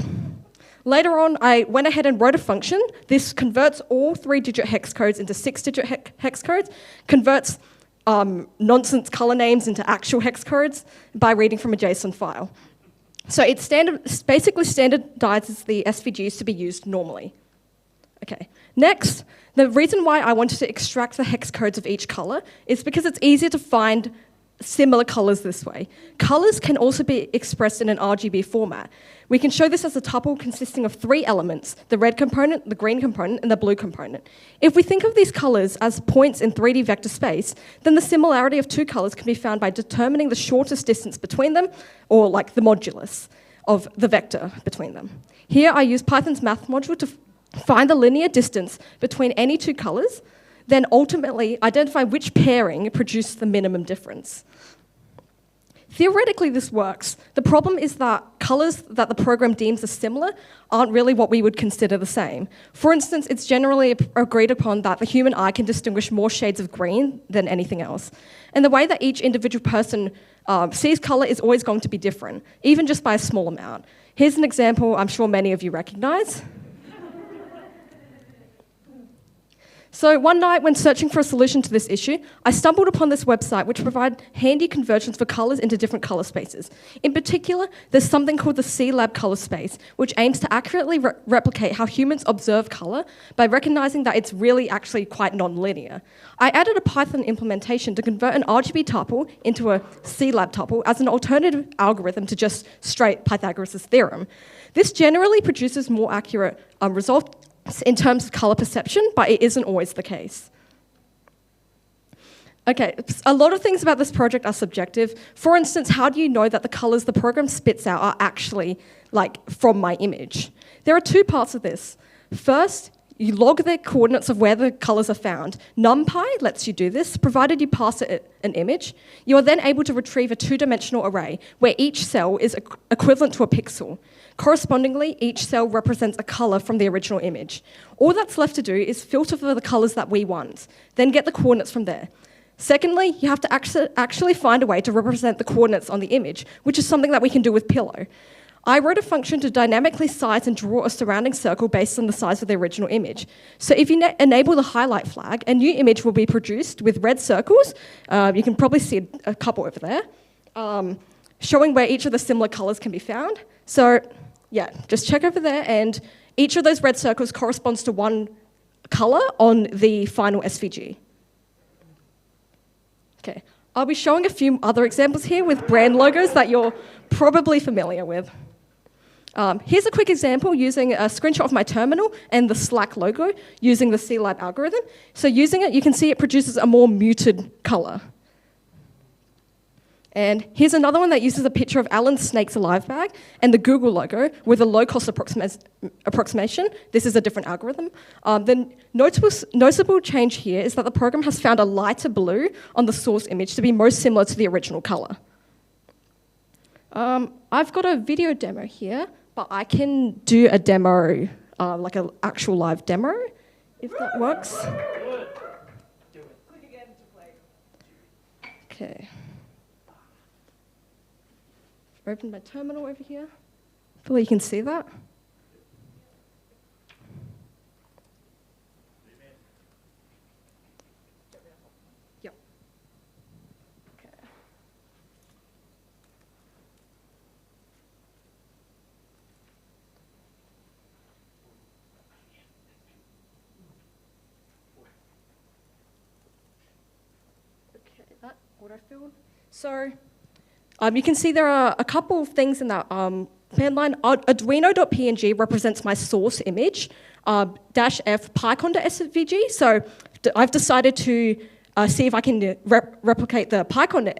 later on, I went ahead and wrote a function. This converts all 3-digit hex codes into 6-digit hex codes, converts nonsense color names into actual hex codes by reading from a JSON file. So it basically standardizes the SVGs to be used normally. Okay. Next, the reason why I wanted to extract the hex codes of each color is because it's easier to find similar colors this way. Colors can also be expressed in an RGB format. We can show this as a tuple consisting of 3 elements, the red component, the green component, and the blue component. If we think of these colors as points in 3D vector space, then the similarity of 2 colors can be found by determining the shortest distance between them, or like the modulus of the vector between them. Here I use Python's math module to find the linear distance between any 2 colors, then ultimately identify which pairing produced the minimum difference. Theoretically, this works. The problem is that colors that the program deems as similar aren't really what we would consider the same. For instance, it's generally agreed upon that the human eye can distinguish more shades of green than anything else. And the way that each individual person sees color is always going to be different, even just by a small amount. Here's an example I'm sure many of you recognize. So one night, when searching for a solution to this issue, I stumbled upon this website which provides handy conversions for colors into different color spaces. In particular, there's something called the CLab color space, which aims to accurately replicate how humans observe color by recognizing that it's really actually quite non-linear. I added a Python implementation to convert an RGB tuple into a CLab tuple as an alternative algorithm to just straight Pythagoras' theorem. This generally produces more accurate results in terms of color perception, but it isn't always the case. Okay, a lot of things about this project are subjective. For instance, how do you know that the colors the program spits out are actually from my image? There are 2 parts of this. First, you log the coordinates of where the colors are found. NumPy lets you do this, provided you pass it an image. You are then able to retrieve a 2-dimensional array where each cell is equivalent to a pixel. Correspondingly, each cell represents a color from the original image. All that's left to do is filter for the colors that we want, then get the coordinates from there. Secondly, you have to actually find a way to represent the coordinates on the image, which is something that we can do with Pillow. I wrote a function to dynamically size and draw a surrounding circle based on the size of the original image. So if you enable the highlight flag, a new image will be produced with red circles. You can probably see a couple over there, showing where each of the similar colors can be found. So yeah, just check over there, and each of those red circles corresponds to one color on the final SVG. Okay, I'll be showing a few other examples here with brand logos that you're probably familiar with. Here's a quick example using a screenshot of my terminal and the Slack logo using the CLab algorithm. So using it, you can see it produces a more muted color. And here's another one that uses a picture of Alan Snake's Alive bag and the Google logo with a low-cost approximation. This is a different algorithm. The noticeable change here is that the program has found a lighter blue on the source image to be most similar to the original color. I've got a video demo here, but I can do a demo, like an actual live demo, if that works. Okay. Open my terminal over here. Hopefully you can see that. Yep. Okay. Okay, that autofilled. So, you can see there are a couple of things in that command line. Arduino.png represents my source image, -f PyCon.svg. So I've decided to see if I can replicate the PyCon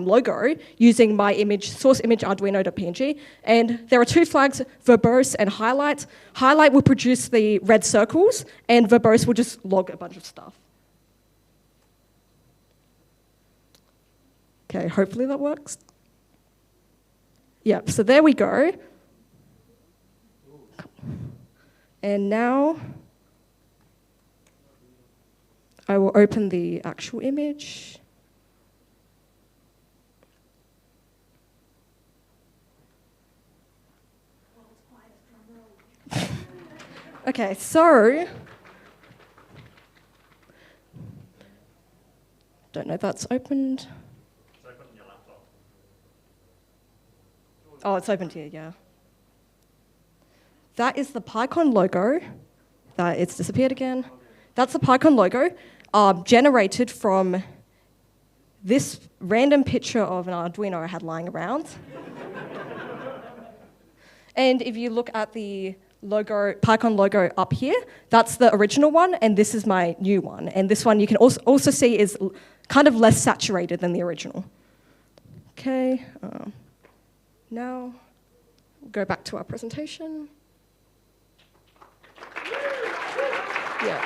logo using my source image Arduino.png. And there are two flags, verbose and highlight. Highlight will produce the red circles, and verbose will just log a bunch of stuff. Okay, hopefully that works. Yep, so there we go. And now I will open the actual image. Okay, so don't know if that's opened. Oh, it's opened here, yeah. That is the PyCon logo. It's disappeared again. That's the PyCon logo generated from this random picture of an Arduino I had lying around. And if you look at the logo, PyCon logo up here, that's the original one, and this is my new one. And this one you can also see is kind of less saturated than the original. Okay. Now, we'll go back to our presentation. Yeah.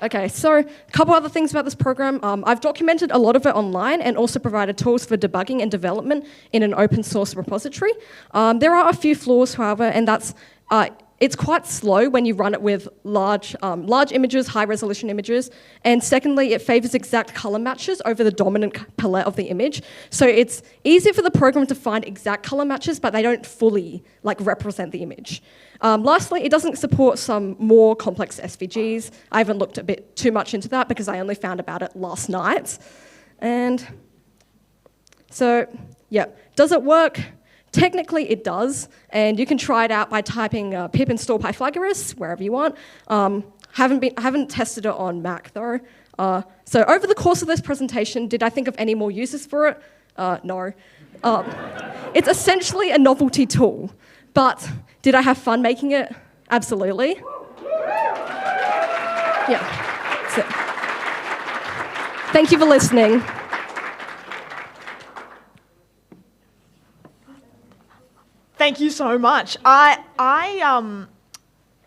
Okay, so a couple other things about this program. I've documented a lot of it online and also provided tools for debugging and development in an open source repository. There are a few flaws, however, and that's it's quite slow when you run it with large images, high-resolution images. And secondly, it favors exact color matches over the dominant palette of the image. So it's easier for the program to find exact color matches, but they don't fully represent the image. Lastly, it doesn't support some more complex SVGs. I haven't looked a bit too much into that because I only found about it last night. And so, yeah, does it work? Technically, it does, and you can try it out by typing pip install Pyflagoras wherever you want. Haven't tested it on Mac though. So over the course of this presentation, did I think of any more uses for it? No. It's essentially a novelty tool, but did I have fun making it? Absolutely. Yeah. That's it. Thank you for listening. Thank you so much. I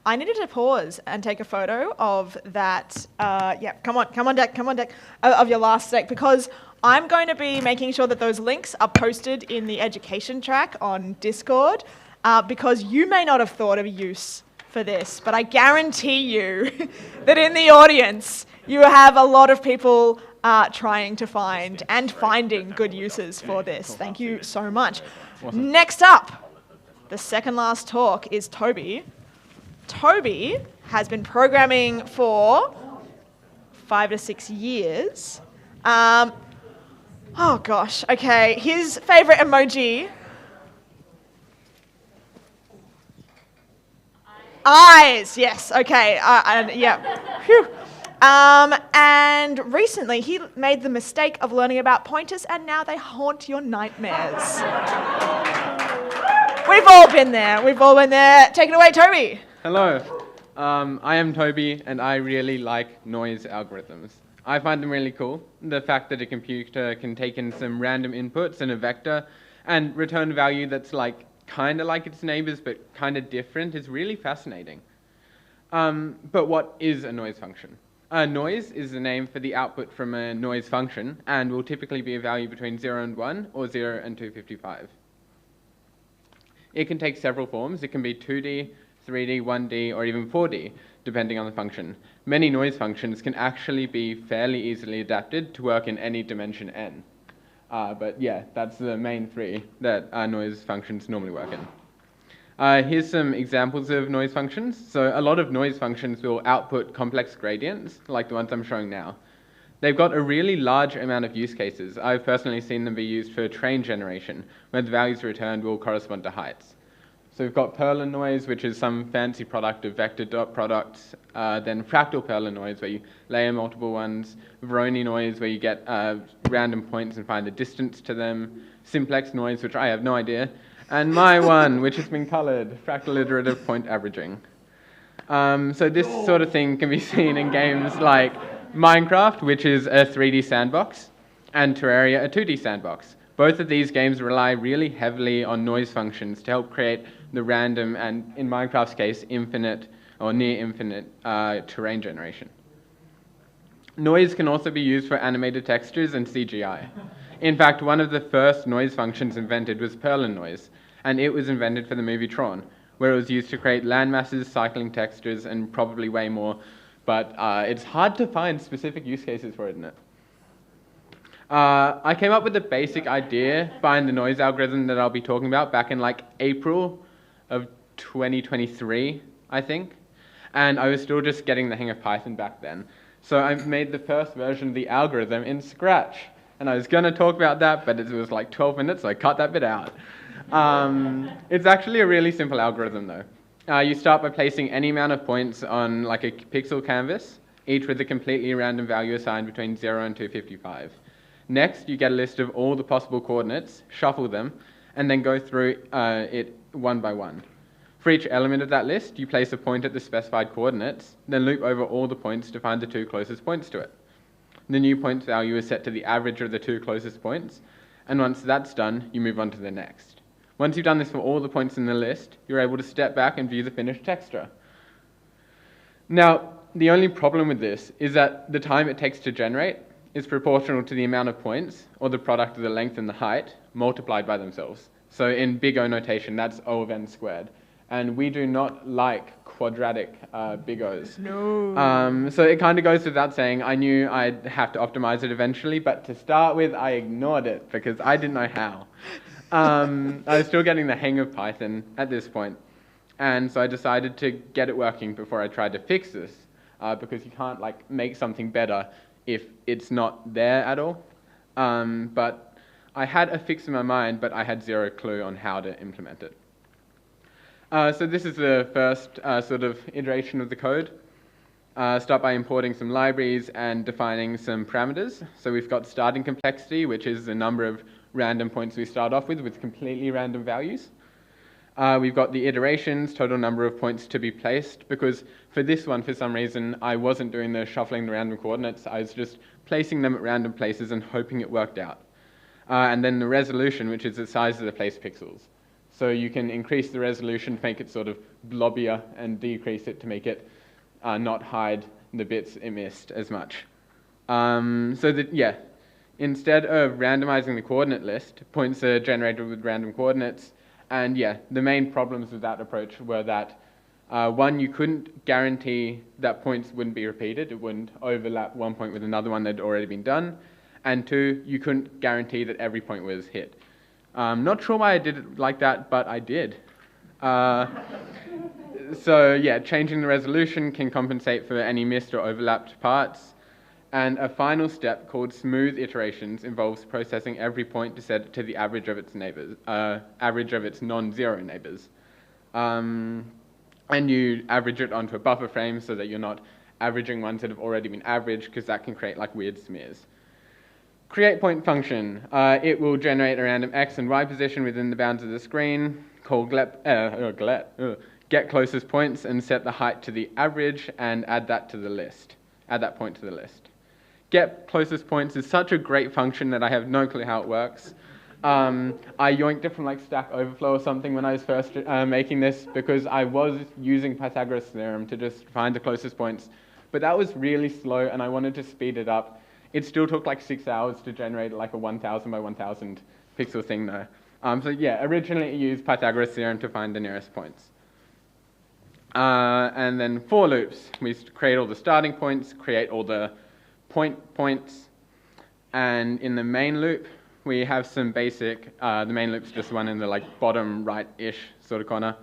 needed to pause and take a photo of that. Yeah, come on deck, of your last deck, because I'm going to be making sure that those links are posted in the education track on Discord, because you may not have thought of a use for this, but I guarantee you that in the audience you have a lot of people trying to find and finding good uses for this. Thank you so much. Next up, the second last talk is Toby. Toby has been programming for 5 to 6 years. Oh gosh, okay. His favorite emoji. Eyes, yes, okay. Yeah. Phew. And recently, he made the mistake of learning about pointers, and now they haunt your nightmares. We've all been there. We've all been there. Take it away, Toby. Hello, I am Toby, and I really like noise algorithms. I find them really cool. The fact that a computer can take in some random inputs and a vector and return a value that's kind of like its neighbors but kind of different is really fascinating. But what is a noise function? A noise is the name for the output from a noise function and will typically be a value between 0 and 1 or 0 and 255. It can take several forms. It can be 2D, 3D, 1D, or even 4D, depending on the function. Many noise functions can actually be fairly easily adapted to work in any dimension n. But yeah, that's the main three that noise functions normally work in. Here's some examples of noise functions. So a lot of noise functions will output complex gradients, like the ones I'm showing now. They've got a really large amount of use cases. I've personally seen them be used for train generation, where the values returned will correspond to heights. So we've got Perlin noise, which is some fancy product of vector dot products, then fractal Perlin noise, where you layer multiple ones, Voronoi noise, where you get random points and find the distance to them, simplex noise, which I have no idea, and my one, which has been colored, fractal iterative point averaging. So this sort of thing can be seen in games like Minecraft, which is a 3D sandbox, and Terraria, a 2D sandbox. Both of these games rely really heavily on noise functions to help create the random and, in Minecraft's case, infinite or near infinite terrain generation. Noise can also be used for animated textures and CGI. In fact, one of the first noise functions invented was Perlin noise, and it was invented for the movie Tron, where it was used to create landmasses, cycling textures, and probably way more, but it's hard to find specific use cases for it, isn't it? I came up with the basic idea behind the noise algorithm that I'll be talking about back in April of 2023, I think. And I was still just getting the hang of Python back then. So I made the first version of the algorithm in Scratch. And I was going to talk about that, but it was 12 minutes, so I cut that bit out. It's actually a really simple algorithm, though. You start by placing any amount of points on a pixel canvas, each with a completely random value assigned between 0 and 255. Next, you get a list of all the possible coordinates, shuffle them, and then go through it one by one. For each element of that list, you place a point at the specified coordinates, then loop over all the points to find the two closest points to it. The new point value is set to the average of the two closest points, and once that's done, you move on to the next. Once you've done this for all the points in the list, you're able to step back and view the finished texture. Now, the only problem with this is that the time it takes to generate is proportional to the amount of points, or the product of the length and the height, multiplied by themselves. So in big O notation, that's O of n squared. And we do not like quadratic big O's. No. So it kind of goes without saying, I knew I'd have to optimize it eventually, but to start with, I ignored it because I didn't know how. I was still getting the hang of Python at this point. And so I decided to get it working before I tried to fix this, because you can't make something better if it's not there at all. But I had a fix in my mind, but I had zero clue on how to implement it. So this is the first sort of iteration of the code. Start by importing some libraries and defining some parameters. So we've got starting complexity, which is the number of random points we start off with completely random values. We've got the iterations, total number of points to be placed, because for this one, for some reason, I wasn't doing the shuffling the random coordinates. I was just placing them at random places and hoping it worked out. And then the resolution, which is the size of the placed pixels. So you can increase the resolution to make it sort of blobbier and decrease it to make it not hide the bits it missed as much. Instead of randomizing the coordinate list, points are generated with random coordinates. And the main problems with that approach were that, one, you couldn't guarantee that points wouldn't be repeated. It wouldn't overlap one point with another one that had already been done. And two, you couldn't guarantee that every point was hit. Not sure why I did it like that, but I did. Changing the resolution can compensate for any missed or overlapped parts. And a final step called smooth iterations involves processing every point to set it to the average of its neighbors, average of its non-zero neighbors. And you average it onto a buffer frame so that you're not averaging ones that have already been averaged, because that can create like weird smears. Create point function. It will generate a random x and y position within the bounds of the screen, call get closest points and set the height to the average and add that to the list. Add that point to the list. Get closest points is such a great function that I have no clue how it works. I yoinked it from like Stack Overflow or something when I was first making this, because I was using Pythagoras' theorem to just find the closest points. But that was really slow and I wanted to speed it up. It still took like 6 hours to generate like a 1000 by 1000 pixel thing though. So yeah, originally it used Pythagoras' theorem to find the nearest points. And then for loops, we create all the starting points, create all the points, and in the main loop, we have some basic, the main loop's just one in the like bottom right-ish sort of corner.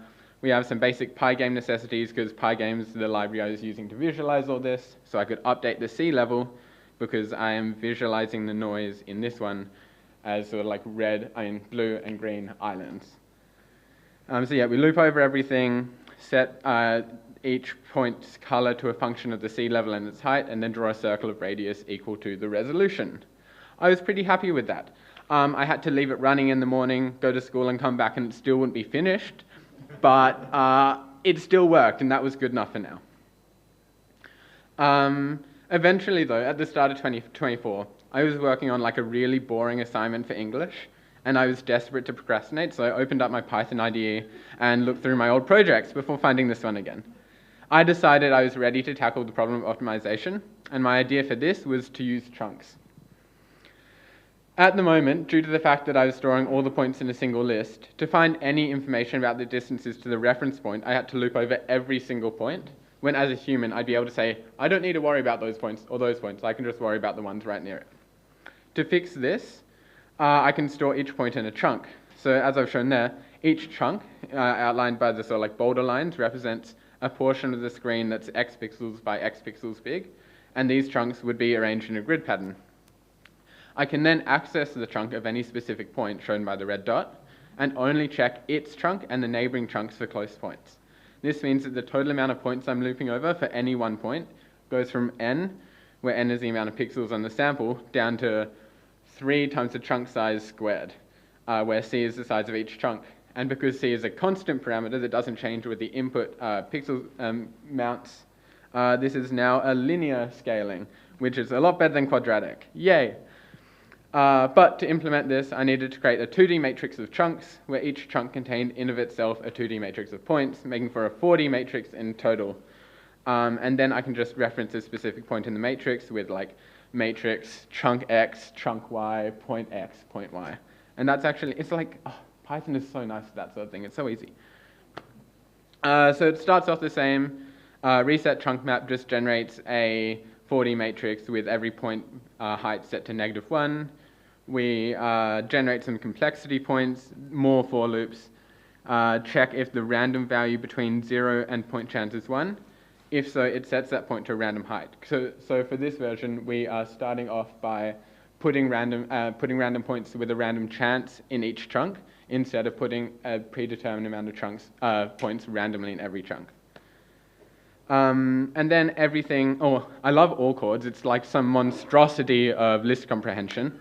We have some basic Pygame necessities, because Pygame is the library I was using to visualize all this, so I could update the sea level, because I am visualizing the noise in this one as sort of like blue and green islands. So yeah, we loop over everything, set each point's color to a function of the sea level and its height, and then draw a circle of radius equal to the resolution. I was pretty happy with that. I had to leave it running in the morning, go to school and come back, and it still wouldn't be finished, but it still worked, and that was good enough for now. Eventually though, at the start of 2024, I was working on like a really boring assignment for English, and I was desperate to procrastinate, so I opened up my Python IDE and looked through my old projects before finding this one again. I decided I was ready to tackle the problem of optimization, and my idea for this was to use chunks. At the moment, due to the fact that I was storing all the points in a single list, to find any information about the distances to the reference point, I had to loop over every single point, when as a human, I'd be able to say, I don't need to worry about those points or those points, I can just worry about the ones right near it. To fix this, I can store each point in a chunk. So as I've shown there, each chunk, outlined by the sort of like boulder lines, represents a portion of the screen that's x pixels by x pixels big, and these chunks would be arranged in a grid pattern. I can then access the chunk of any specific point shown by the red dot, and only check its chunk and the neighboring chunks for close points. This means that the total amount of points I'm looping over for any one point goes from n, where n is the amount of pixels on the sample, down to 3 times the chunk size squared, where c is the size of each chunk. And because c is a constant parameter that doesn't change with the input pixel mounts, this is now a linear scaling, which is a lot better than quadratic. Yay! But to implement this, I needed to create a 2D matrix of chunks, where each chunk contained in of itself a 2D matrix of points, making for a 4D matrix in total. And then I can just reference a specific point in the matrix with like matrix, chunk x, chunk y, point x, point y. And that's actually, it's like, oh, Python is so nice for that sort of thing. It's so easy. So it starts off the same. Reset chunk map just generates a 4D matrix with every point height set to -1. We generate some complexity points, more for loops, check if the random value between 0 and point chance is 1. If so, it sets that point to a random height. So for this version, we are starting off by putting random points with a random chance in each chunk, instead of putting a predetermined amount of points randomly in every chunk. And then everything, I love all chords. It's like some monstrosity of list comprehension.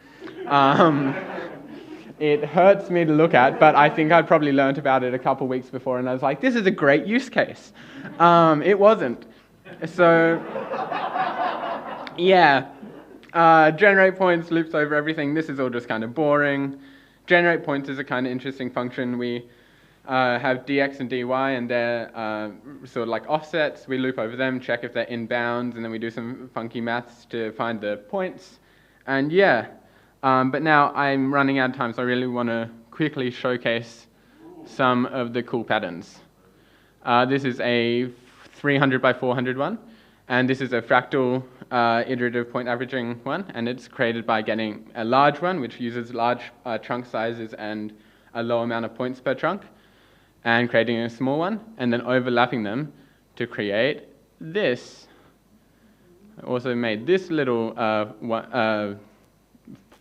It hurts me to look at, but I think I'd probably learnt about it a couple weeks before, and I was like, this is a great use case. It wasn't. So, yeah. Generate points, loops over everything. This is all just kind of boring. Generate points is a kind of interesting function. We have dx and dy, and they're sort of like offsets. We loop over them, check if they're in bounds, and then we do some funky maths to find the points. And yeah, but now I'm running out of time, so I really want to quickly showcase some of the cool patterns. This is a 300 by 400 one, and this is a fractal iterative point averaging one, and it's created by getting a large one, which uses large chunk sizes and a low amount of points per chunk, and creating a small one, and then overlapping them to create this. I also made this little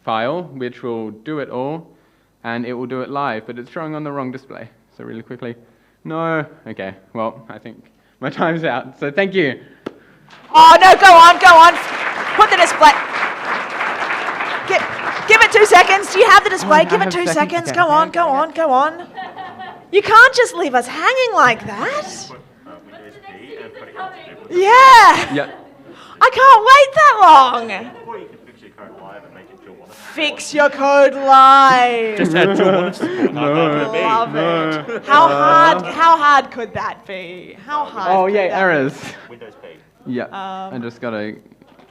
file, which will do it all, and it will do it live, but it's showing on the wrong display. So really quickly, no, okay, well, I think my time's out, so thank you. Oh, no, go on. Put the display. Give it 2 seconds. Do you have the display? Give it 2 seconds. Go on. You can't just leave us hanging like that. Yeah. Yeah. I can't wait that long. Or you can fix your code live and make it Jun Muta. Fix your code live. Just add Jun Muta support. Love it. How hard could that be? How hard? Oh, could yeah, that errors. Windows P. Yeah. I just got a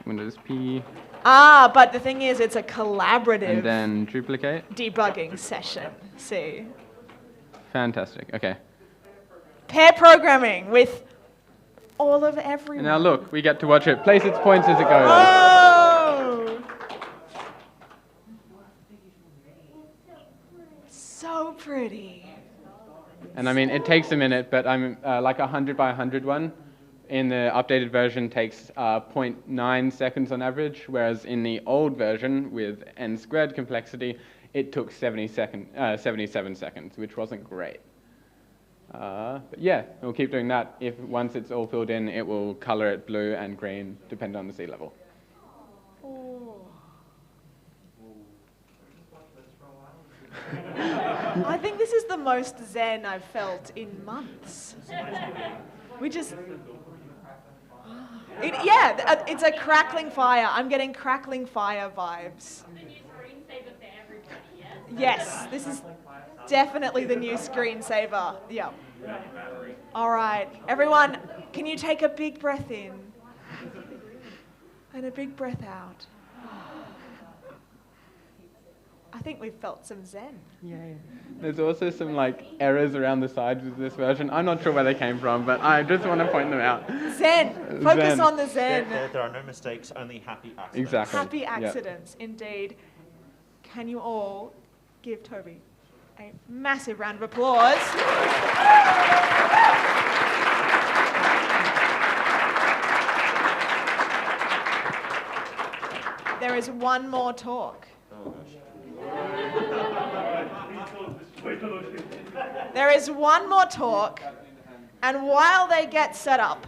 Windows P be? But the thing is, it's a collaborative and then duplicate. debugging session. See, Fantastic. Okay. pair programming with all of everyone. And now look, we get to watch it place its points as it goes. Oh! So pretty. And I mean, it takes a minute, but I'm like 100 by 100 one in the updated version takes 0.9 seconds on average, whereas in the old version with n squared complexity, it took 77 seconds, which wasn't great. But yeah, we'll keep doing that. If once it's all filled in, it will color it blue and green, depending on the sea level. I think this is the most zen I've felt in months. We just... it's a crackling fire. I'm getting crackling fire vibes. Yes, this is definitely the new screensaver. Yeah. All right, everyone, can you take a big breath in and a big breath out? I think we've felt some zen. Yeah. There's also some like errors around the sides of this version. I'm not sure where they came from, but I just want to point them out. Zen. Focus Zen. on the zen. There are no mistakes, only happy accidents. Exactly. Happy Yeah. accidents, indeed. Can you all give Toby a massive round of applause? There is one more talk. There is one more talk, and while they get set up,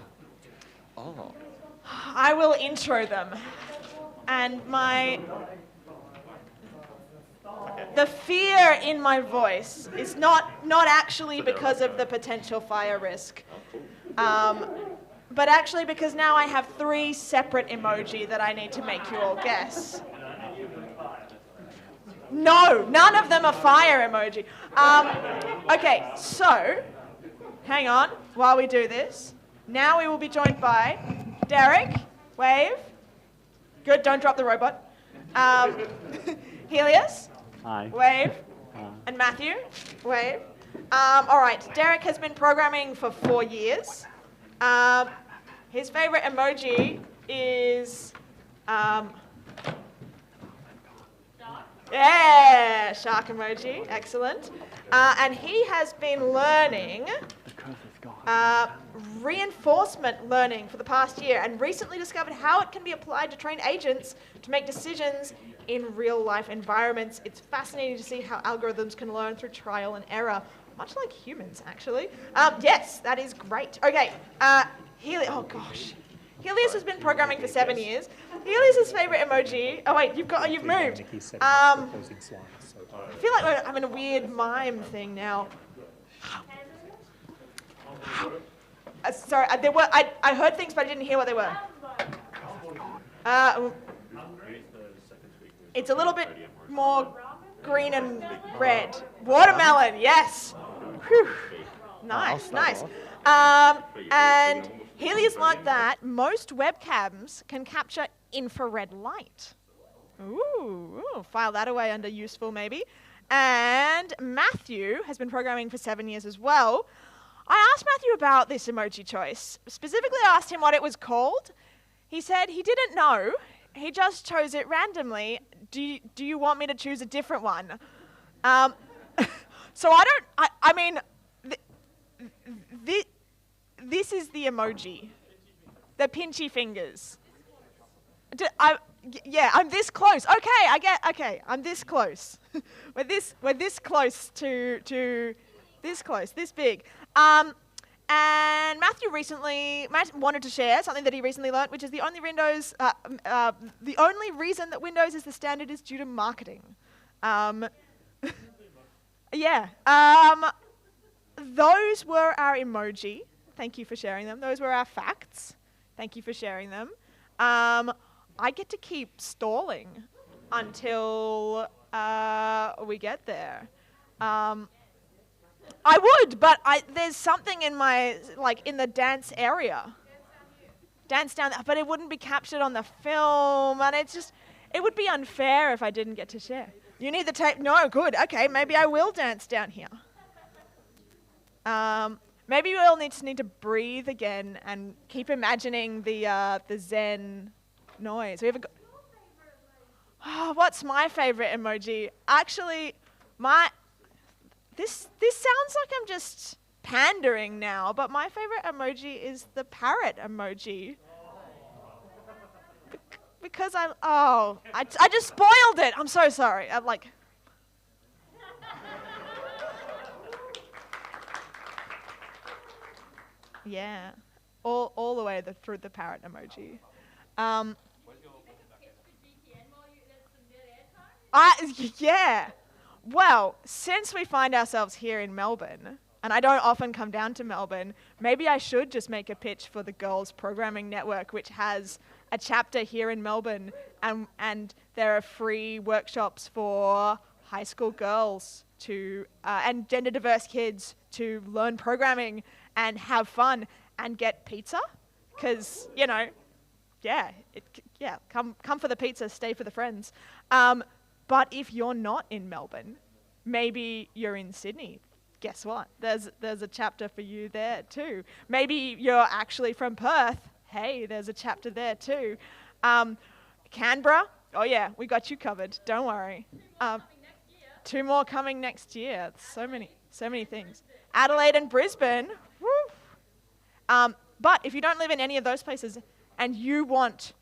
I will intro them. And the fear in my voice is not actually because of the potential fire risk, but actually because now I have 3 separate emoji that I need to make you all guess. No, none of them are fire emoji. Okay, so, hang on while we do this. Now we will be joined by Derick, wave. Good, don't drop the robot. Helios, Hi. wave. And Matthew, wave. All right, Derick has been programming for 4 years. His favorite emoji is... yeah, shark emoji, excellent. And he has been learning reinforcement learning for the past year and recently discovered how it can be applied to train agents to make decisions in real life environments. It's fascinating to see how algorithms can learn through trial and error, much like humans, actually. Yes, that is great. Okay, oh gosh. Helios has been programming for 7 years. Helios' favorite emoji. Oh wait, you've moved. I feel like I'm in a weird mime thing now. Sorry, I heard things, but I didn't hear what they were. It's a little bit more green and red. Watermelon, yes. Whew. Nice. And Helios learnt that most webcams can capture infrared light. Ooh, file that away under useful maybe. And Matthew has been programming for 7 years as well. I asked Matthew about this emoji choice. Specifically asked him what it was called. He said he didn't know. He just chose it randomly. Do you want me to choose a different one? So this is the emoji. The pinchy fingers. I'm this close. Okay, I'm this close. we're this close to this close, this big. And Matt wanted to share something that he recently learnt, which is the only reason that Windows is the standard is due to marketing. Yeah. Those were our emoji. Thank you for sharing them. Those were our facts. Thank you for sharing them. I get to keep stalling until we get there. I would, but there's something in my, in the dance area. Dance down there, but it wouldn't be captured on the film, and it would be unfair if I didn't get to share. You need the tape? No, good. Okay, maybe I will dance down here. Maybe we'll need to breathe again and keep imagining the Zen noise. What's my favorite emoji? Actually, this sounds like I'm just pandering now, but my favorite emoji is the parrot emoji. Because I just spoiled it. I'm so sorry. Yeah, all the way through the parrot emoji. Yeah. Well, since we find ourselves here in Melbourne, and I don't often come down to Melbourne, maybe I should just make a pitch for the Girls Programming Network, which has a chapter here in Melbourne, and there are free workshops for high school girls and gender diverse kids to learn programming and have fun and get pizza, because come for the pizza, stay for the friends. But if you're not in Melbourne, maybe you're in Sydney. Guess what? There's a chapter for you there too. Maybe you're actually from Perth. Hey, there's a chapter there too. Canberra. Oh yeah, we got you covered. Don't worry. 2 more coming next year. So many things. Adelaide and Brisbane. Woo. But if you don't live in any of those places and you want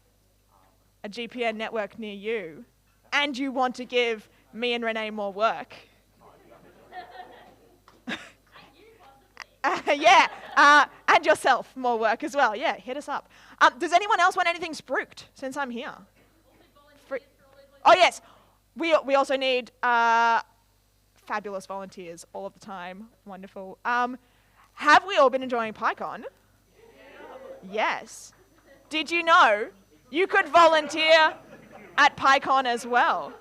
a GPN network near you, and you want to give me and Renee more work. And yourself more work as well. Yeah, hit us up. Does anyone else want anything spruiked since I'm here? Oh yes, we also need fabulous volunteers all of the time. Wonderful. Have we all been enjoying PyCon? Yes. Did you know you could volunteer at PyCon as well?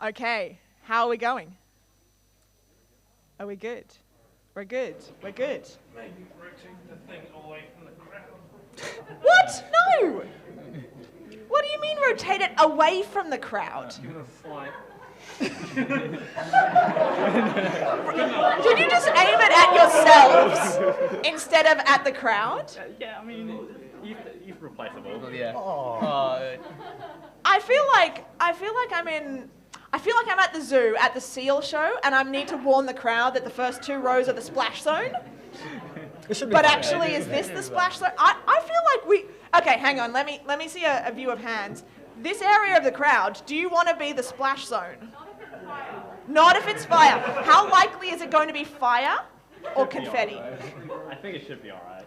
Okay, how are we going? Are we good? We're good. We're good. Maybe rotate the thing away from the crowd. What? No! What do you mean rotate it away from the crowd? Did you just aim it at yourselves instead of at the crowd? Yeah, I mean, you've replaceable. Yeah. I feel like I'm at the zoo at the seal show, and I need to warn the crowd that the first 2 rows are the splash zone. But actually, is this the splash zone? I feel like okay, hang on. Let me see a view of hands. This area of the crowd. Do you want to be the splash zone? Not if it's fire. How likely is it going to be fire or confetti? I think it should be alright.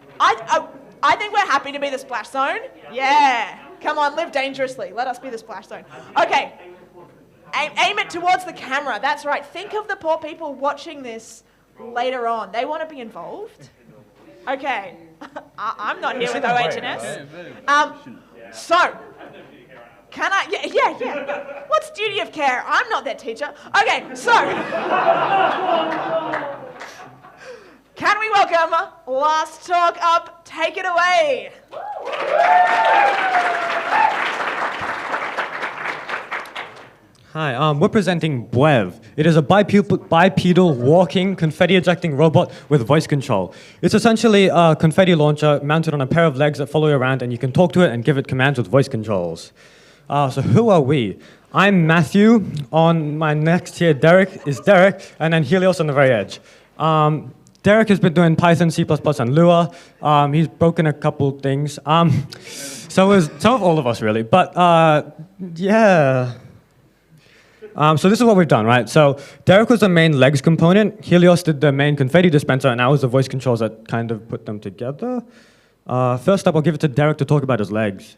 I think we're happy to be the splash zone. Yeah. Come on, live dangerously. Let us be the splash zone. Okay. Aim it towards the camera. That's right. Think of the poor people watching this later on. They want to be involved. Okay. I'm not here with OH&S. So, can I? Yeah. What's duty of care? I'm not their teacher. Okay, so. Can we welcome Last Talk Up? Take it away. Hi, we're presenting Bwen. It is a bipedal walking confetti ejecting robot with voice control. It's essentially a confetti launcher mounted on a pair of legs that follow you around, and you can talk to it and give it commands with voice controls. So who are we? I'm Matthew. On my next here, Derick, and then Helios on the very edge. Derick has been doing Python, C++, and Lua. He's broken a couple things. So is all of us, really. But, yeah. So this is what we've done, right? So Derick was the main legs component, Helios did the main confetti dispenser, and I was the voice controls that kind of put them together. First up, I'll give it to Derick to talk about his legs.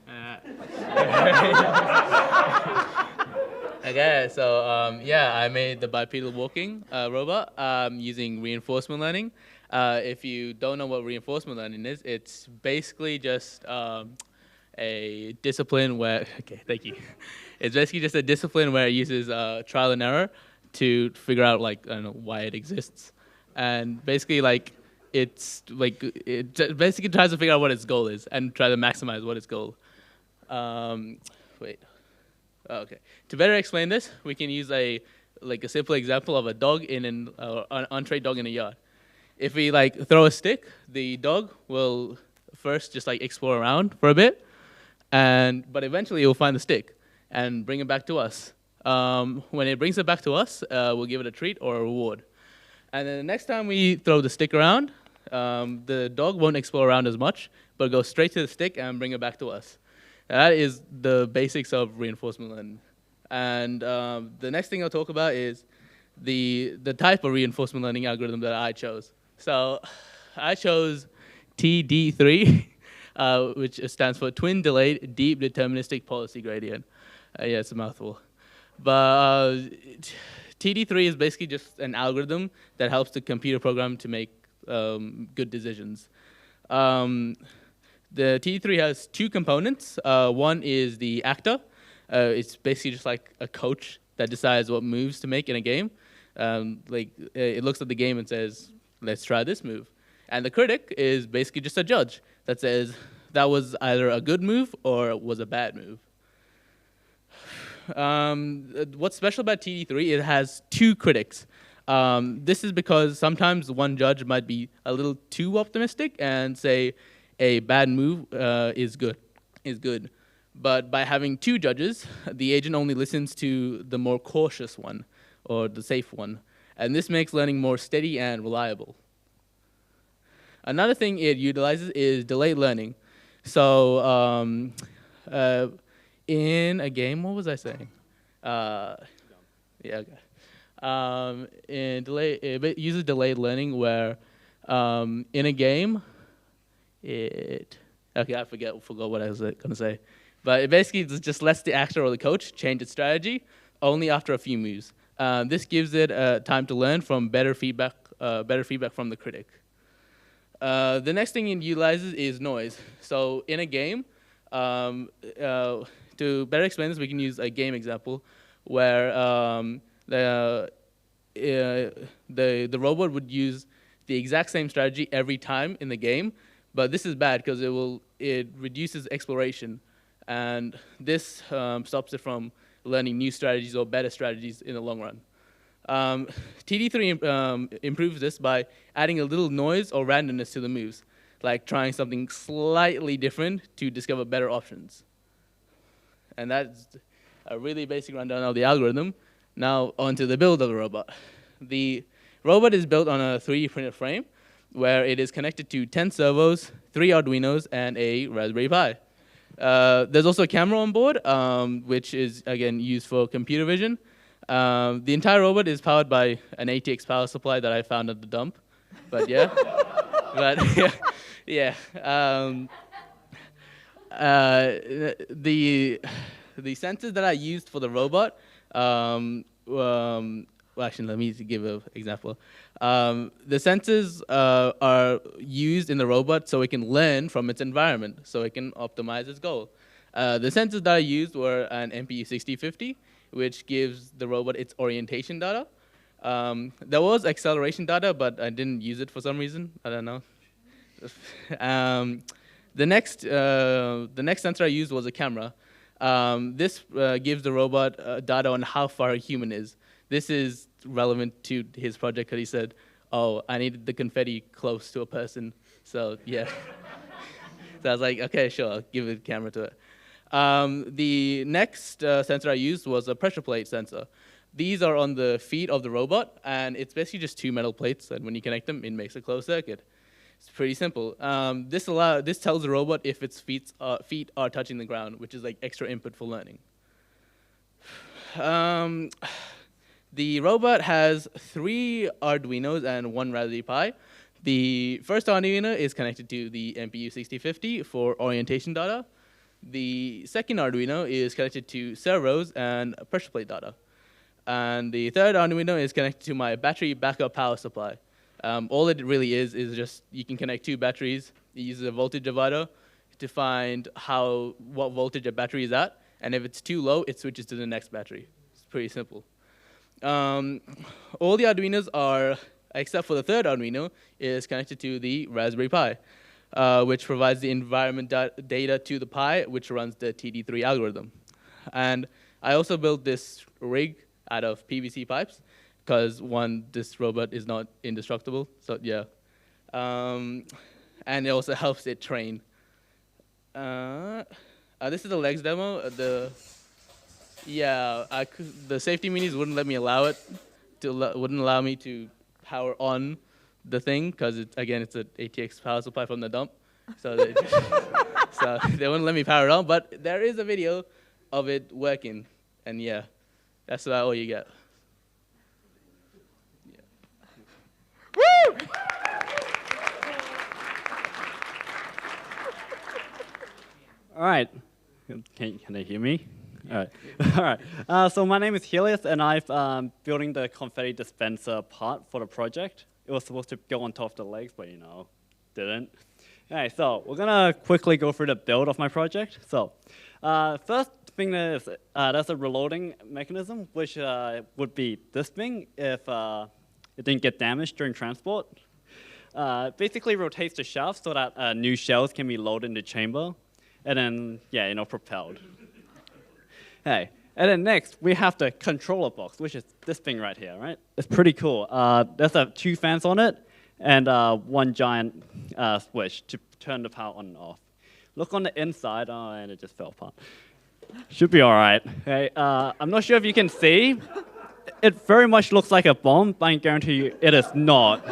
Okay, so yeah, I made the bipedal walking robot using reinforcement learning. If you don't know what reinforcement learning is, it's basically just a discipline where, okay, thank you. It's basically just a discipline where it uses trial and error to figure out, like, I don't know, why it exists. And basically, like, it basically tries to figure out what its goal is and try to maximize what its goal. Wait. Oh, okay. To better explain this, we can use a simple example of a dog in an untrained dog in a yard. If we like throw a stick, the dog will first just like explore around for a bit, but eventually it will find the stick and bring it back to us. When it brings it back to us, we'll give it a treat or a reward. And then the next time we throw the stick around, the dog won't explore around as much, but go straight to the stick and bring it back to us. That is the basics of reinforcement learning. And the next thing I'll talk about is the type of reinforcement learning algorithm that I chose. So I chose TD3, which stands for Twin Delayed Deep Deterministic Policy Gradient. Yeah, it's a mouthful. But TD3 is basically just an algorithm that helps the computer program to make good decisions. The TD3 has two components. One is the actor. It's basically just like a coach that decides what moves to make in a game. It looks at the game and says, let's try this move. And the critic is basically just a judge that says that was either a good move or was a bad move. What's special about TD3, it has two critics. This is because sometimes one judge might be a little too optimistic and say a bad move is good. But by having two judges, the agent only listens to the more cautious one or the safe one. And this makes learning more steady and reliable. Another thing it utilizes is delayed learning. So in a game, what was I saying? Yeah, okay. It uses delayed learning where in a game, okay, I forgot what I was going to say. But it basically just lets the actor or the coach change its strategy only after a few moves. This gives it time to learn from better feedback from the critic. The next thing it utilizes is noise. So in a game, to better explain this, we can use a game example where the robot would use the exact same strategy every time in the game, but this is bad because it reduces exploration, and this stops it from learning new strategies or better strategies in the long run. TD3 improves this by adding a little noise or randomness to the moves, like trying something slightly different to discover better options. And that's a really basic rundown of the algorithm. Now onto the build of the robot. The robot is built on a 3D printed frame where it is connected to 10 servos, 3 Arduinos, and a Raspberry Pi. There's also a camera on board, which is, again, used for computer vision. The entire robot is powered by an ATX power supply that I found at the dump. But yeah. Yeah. The sensors that I used for the robot, well, actually, let me give an example. The sensors are used in the robot so it can learn from its environment, so it can optimize its goal. The sensors that I used were an MPU 6050, which gives the robot its orientation data. There was acceleration data, but I didn't use it for some reason. I don't know. The next sensor I used was a camera. This gives the robot data on how far a human is. This is relevant to his project because he said, oh, I needed the confetti close to a person. So, yeah. So I was like, okay, sure, I'll give the camera to it. The next sensor I used was a pressure plate sensor. These are on the feet of the robot, and it's basically just 2 metal plates, and when you connect them, it makes a closed circuit. It's pretty simple. This tells the robot if its feet are touching the ground, which is like extra input for learning. The robot has 3 Arduinos and 1 Raspberry Pi. The first Arduino is connected to the MPU 6050 for orientation data. The second Arduino is connected to servos and pressure plate data. And the third Arduino is connected to my battery backup power supply. All it really is just you can connect 2 batteries. It uses a voltage divider to find what voltage a battery is at. And if it's too low, it switches to the next battery. It's pretty simple. All the Arduinos are, except for the third Arduino, is connected to the Raspberry Pi, which provides the environment data to the Pi, which runs the TD3 algorithm. And I also built this rig out of PVC pipes, because this robot is not indestructible, so yeah. And it also helps it train. This is the legs demo. The safety minis wouldn't let me wouldn't allow me to power on the thing, because it's an ATX power supply from the dump. So they wouldn't let me power it on, but there is a video of it working, and yeah, that's about all you get. Woo! All right. Can they hear me? All right. All right. So my name is Helios, and I'm building the confetti dispenser part for the project. It was supposed to go on top of the legs, but didn't. Okay, so we're gonna quickly go through the build of my project. So first thing is there's a reloading mechanism, which would be this thing if it didn't get damaged during transport. Basically rotates the shaft so that new shells can be loaded in the chamber, and then propelled. Okay, and then next we have the controller box, which is this thing right here, right? It's pretty cool. There's 2 fans on it and 1 giant switch to turn the power on and off. Look on the inside, and it just fell apart. Should be all right. Okay, I'm not sure if you can see. It very much looks like a bomb, but I can guarantee you it is not.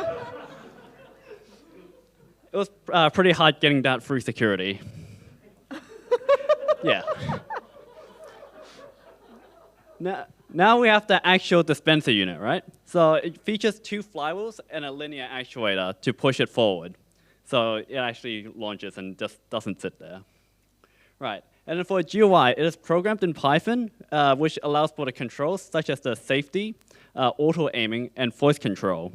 It was pretty hard getting that through security. Yeah. Now we have the actual dispenser unit, right? So it features 2 flywheels and a linear actuator to push it forward. So it actually launches and just doesn't sit there. Right, and then for a GUI, it is programmed in Python, which allows for the controls such as the safety, auto-aiming, and voice control.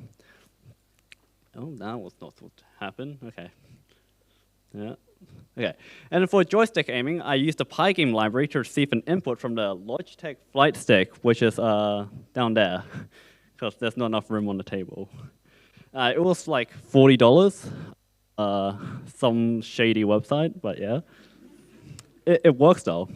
Oh, that was not what happened. Okay. Yeah. Okay, and then for joystick aiming, I used the Pygame library to receive an input from the Logitech flight stick, which is down there, because there's not enough room on the table. It was like $40, some shady website, but yeah. It works though.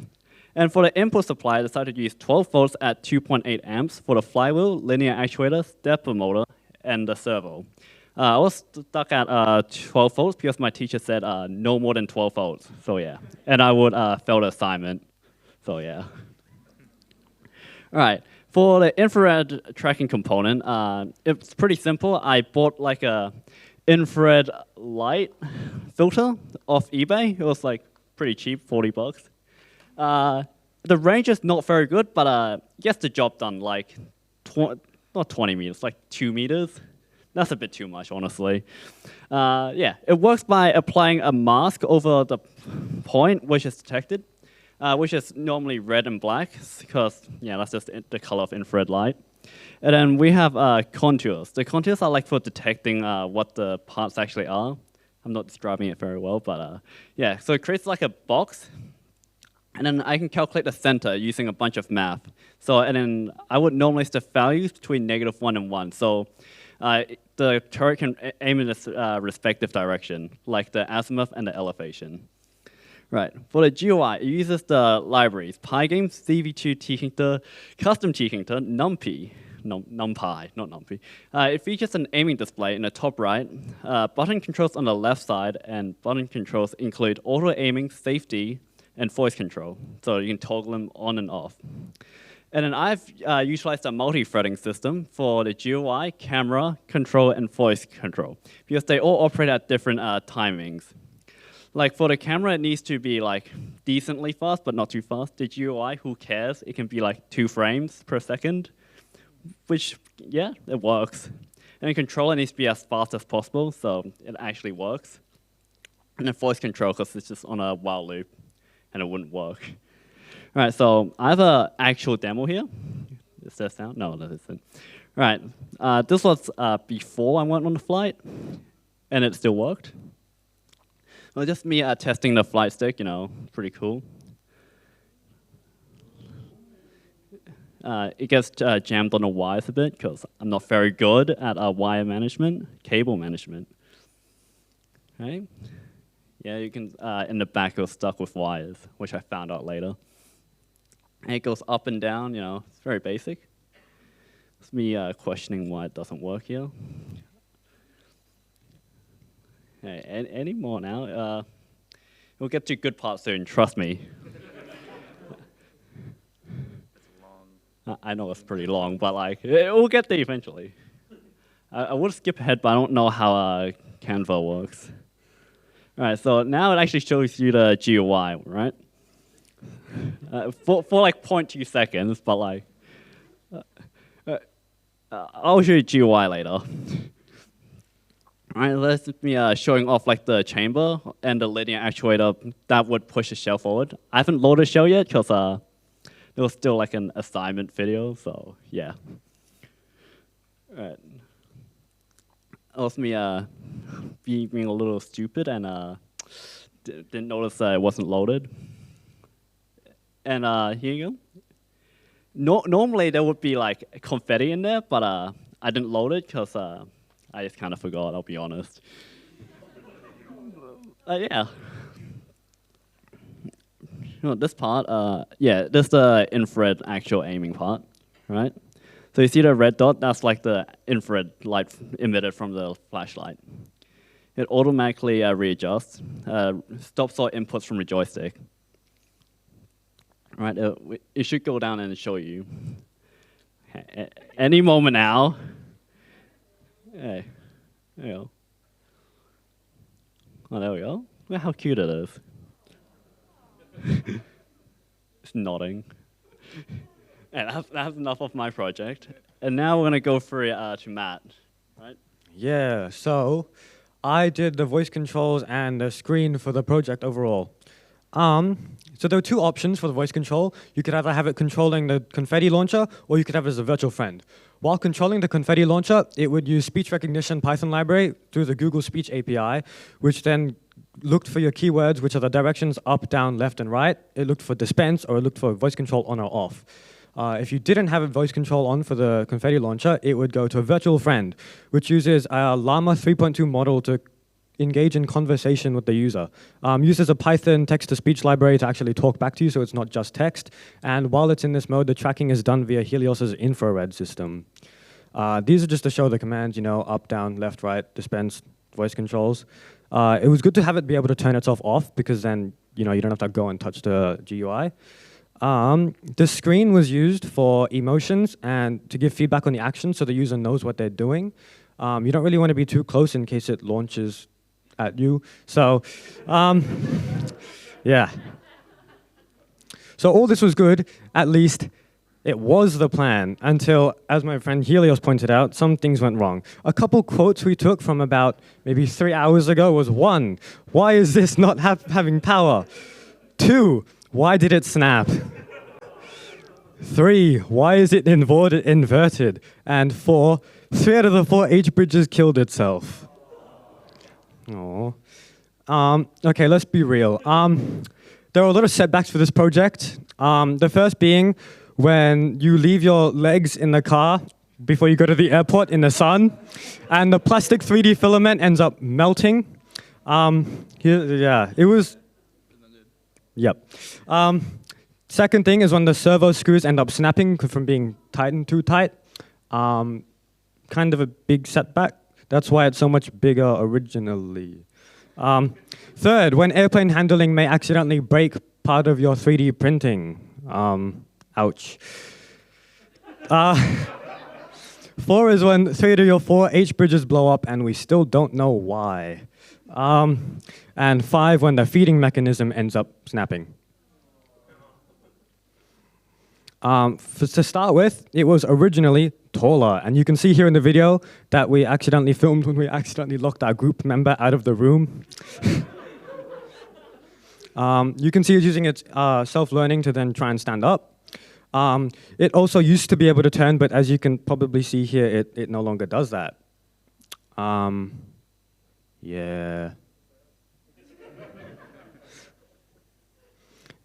And for the input supply, I decided to use 12 volts at 2.8 amps for the flywheel, linear actuator, stepper motor, and the servo. I was stuck at 12 volts because my teacher said no more than 12 volts. So yeah, and I would fail the assignment. So yeah. All right, for the infrared tracking component, it's pretty simple. I bought like a infrared light filter off eBay. It was like pretty cheap, $40. The range is not very good, but gets the job done. Like not 20 meters, like 2 meters. That's a bit too much, honestly. Yeah, it works by applying a mask over the point which is detected, which is normally red and black, because that's just the color of infrared light. And then we have contours. The contours are like for detecting what the parts actually are. I'm not describing it very well, but yeah. So it creates like a box, and then I can calculate the center using a bunch of math. So and then I would normalize the values between -1 and 1. So the turret can aim in a respective direction, like the azimuth and the elevation. Right, for the GUI, it uses the libraries, Pygame, CV2 Tkinter, Custom Tkinter, NumPy, NumPy, not NumPy. It features an aiming display in the top right, button controls on the left side, and button controls include auto-aiming, safety, and voice control. So you can toggle them on and off. And then I've utilized a multi-threading system for the GUI, camera, control, and voice control, because they all operate at different timings. Like for the camera, it needs to be like decently fast, but not too fast. The GUI, who cares? It can be like 2 frames per second, which, yeah, it works. And the controller needs to be as fast as possible, so it actually works. And then voice control, because it's just on a while loop, and it wouldn't work. All right, so I have an actual demo here. Is there sound? No, that isn't. All right, this was before I went on the flight, and it still worked. Well, just me testing the flight stick, pretty cool. It gets jammed on the wires a bit because I'm not very good at wire management, cable management. Okay. Yeah, you can, in the back, it was stuck with wires, which I found out later. And it goes up and down, it's very basic. It's me questioning why it doesn't work here. Hey, any more now? We'll get to good parts soon, trust me. I know it's pretty long, but we'll get there eventually. I would skip ahead, but I don't know how Canva works. All right, so now it actually shows you the GUI, right? For 0.2 seconds, but I'll show you GUI later. All right, that's me showing off the chamber and the linear actuator that would push the shell forward. I haven't loaded the shell yet because there was still an assignment video, so yeah. All right. That was me being a little stupid and didn't notice it wasn't loaded. And here you go. Normally there would be confetti in there, but I didn't load it because I just kind of forgot, I'll be honest. Yeah. This part, this is the infrared actual aiming part, right? So you see the red dot? That's the infrared light emitted from the flashlight. It automatically readjusts, stops all inputs from the joystick. Right, it should go down and show you. Any moment now. Hey, there you go. Oh, there we go. Look how cute it is. It's nodding. And that's enough of my project. And now we're going to go through to Matt, right? Yeah, so I did the voice controls and the screen for the project overall. So there were 2 options for the voice control. You could either have it controlling the confetti launcher, or you could have it as a virtual friend. While controlling the confetti launcher, it would use speech recognition Python library through the Google Speech API, which then looked for your keywords, which are the directions up, down, left, and right. It looked for dispense, or it looked for voice control on or off. If you didn't have a voice control on for the confetti launcher, it would go to a virtual friend, which uses a Llama 3.2 model to engage in conversation with the user. Uses a Python text-to-speech library to actually talk back to you, so it's not just text. And while it's in this mode, the tracking is done via Helios's infrared system. These are just to show the commands, up, down, left, right, dispense, voice controls. It was good to have it be able to turn itself off, because then you don't have to go and touch the GUI. The screen was used for emotions and to give feedback on the action so the user knows what they're doing. You don't really want to be too close in case it launches at you. So, yeah. So all this was good, at least it was the plan, until, as my friend Helios pointed out, some things went wrong. A couple quotes we took from about maybe 3 hours ago was 1, why is this not having power? 2, why did it snap? 3, why is it inverted? And 4, 3 out of the 4 H-bridges killed itself. Aww. Okay, let's be real. There are a lot of setbacks for this project. The first being when you leave your legs in the car before you go to the airport in the sun, and the plastic 3D filament ends up melting. Yeah, it was... Yep. Second thing is when the servo screws end up snapping from being tightened too tight. Kind of a big setback. That's why it's so much bigger originally. Third, when airplane handling may accidentally break part of your 3D printing. Ouch. 4 is when 3 of your 4 H-bridges blow up and we still don't know why. And 5 when the feeding mechanism ends up snapping. To start with, it was originally taller, and you can see here in the video that we accidentally filmed when we accidentally locked our group member out of the room. You can see it's using its self-learning to then try and stand up. It also used to be able to turn, but as you can probably see here, it no longer does that. Yeah.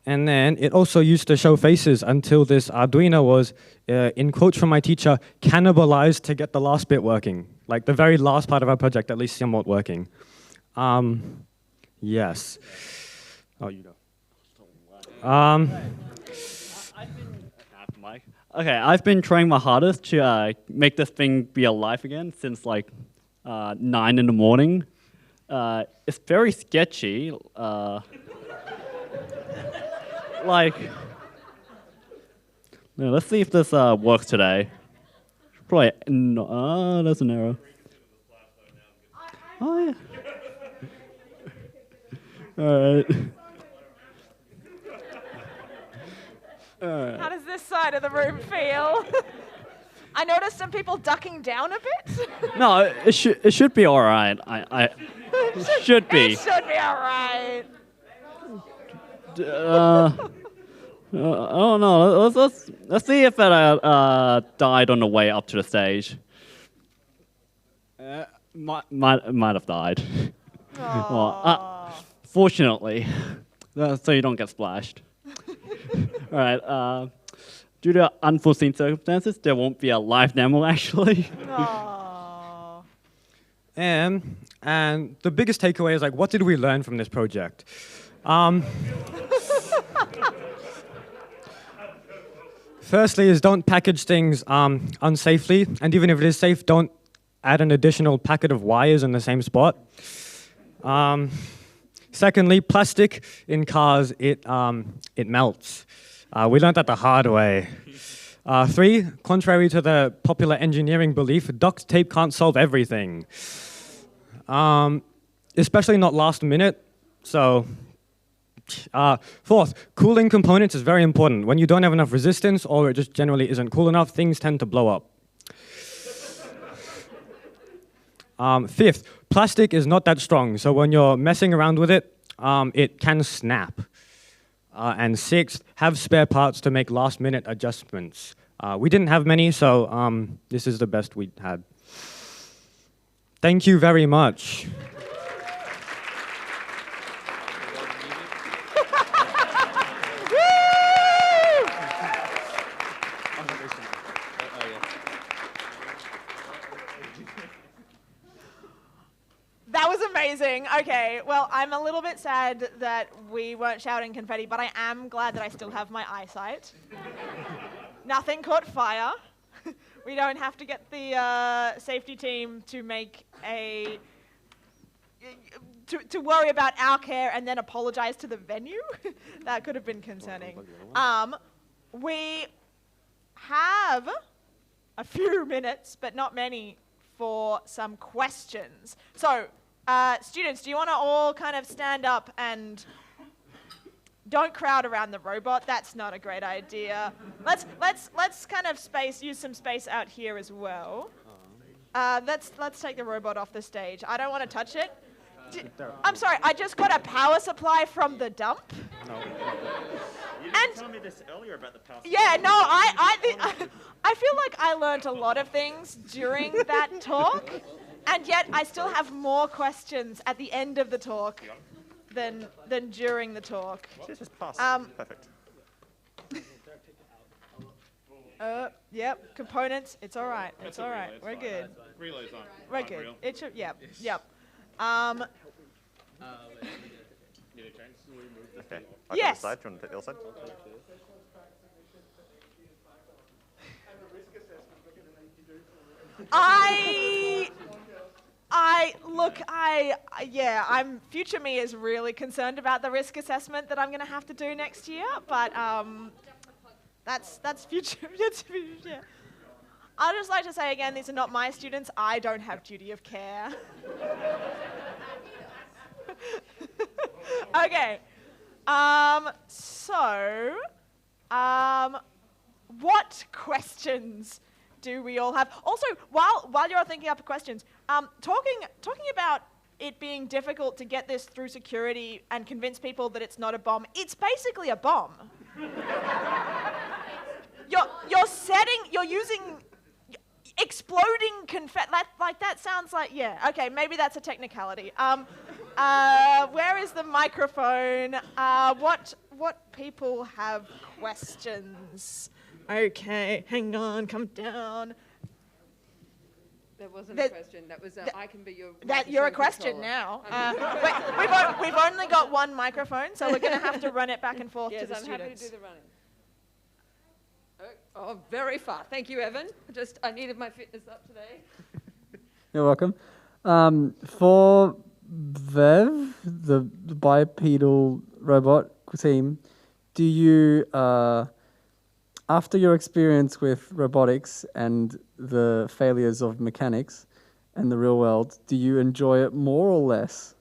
And then it also used to show faces until this Arduino was, in quotes from my teacher, cannibalized to get the last bit working. Like the very last part of our project, at least somewhat working. Yes. Oh, you go. Okay, I've been trying my hardest to make this thing be alive again since like 9 in the morning. It's very sketchy. Like, no, let's see if this works today. Probably, no, there's an error. Oh, yeah. All right. How does this side of the room feel? I noticed some people ducking down a bit. No, it should be all right. It should be. It should be all right. I don't know. Let's see if it died on the way up to the stage. Might have died. Well, fortunately, so you don't get splashed. All right. Due to unforeseen circumstances, there won't be a live demo actually. And the biggest takeaway is like, what did we learn from this project? Firstly is don't package things unsafely, and even if it is safe, don't add an additional packet of wires in the same spot. Secondly, plastic in cars, it melts. We learned that the hard way. 3, contrary to the popular engineering belief, duct tape can't solve everything. Especially not last minute, so 4th, cooling components is very important. When you don't have enough resistance or it just generally isn't cool enough, things tend to blow up. 5th, plastic is not that strong, so when you're messing around with it, it can snap. And 6th, have spare parts to make last-minute adjustments. We didn't have many, so this is the best we had. Thank you very much. That was amazing. Okay, well, I'm a little bit sad that we weren't shouting confetti, but I am glad that I still have my eyesight. Nothing caught fire. We don't have to get the safety team to make to worry about our care and then apologize to the venue. That could have been concerning. We have a few minutes, but not many, for some questions. So, students, do you want to all kind of stand up and don't crowd around the robot? That's not a great idea. Let's kind of use some space out here as well. Let's take the robot off the stage. I don't want to touch it. I'm sorry, I just got a power supply from the dump. No. You didn't tell me this earlier about the power supply. Yeah, no, I feel like I learned a lot of things during that talk, and yet I still have more questions at the end of the talk than during the talk. This is past. Perfect. Yep, components, it's all right. It's all right. We're good. Relays aren't. We're good. It should, yep. Okay. Yes. Side. Do you want to take the other side? Future me is really concerned about the risk assessment that I'm going to have to do next year, but that's future. Yeah. I'd just like to say again, these are not my students. I don't have duty of care. Okay. What questions do we all have? Also, while you're thinking up questions, talking about it being difficult to get this through security and convince people that it's not a bomb. It's basically a bomb. You're using exploding confetti. That sounds like, yeah. Okay, maybe that's a technicality. Where is the microphone? What people have questions? Okay, hang on, come down. That wasn't a question. That was I can be your. That you're a question now. We've only got one microphone, so we're going to have to run it back and forth to the students. Yes, I'm happy to do the running. Oh, very far. Thank you, Evan. I needed my fitness up today. You're welcome. For Vev, the bipedal robot team, do you, after your experience with robotics and the failures of mechanics and the real world, do you enjoy it more or less?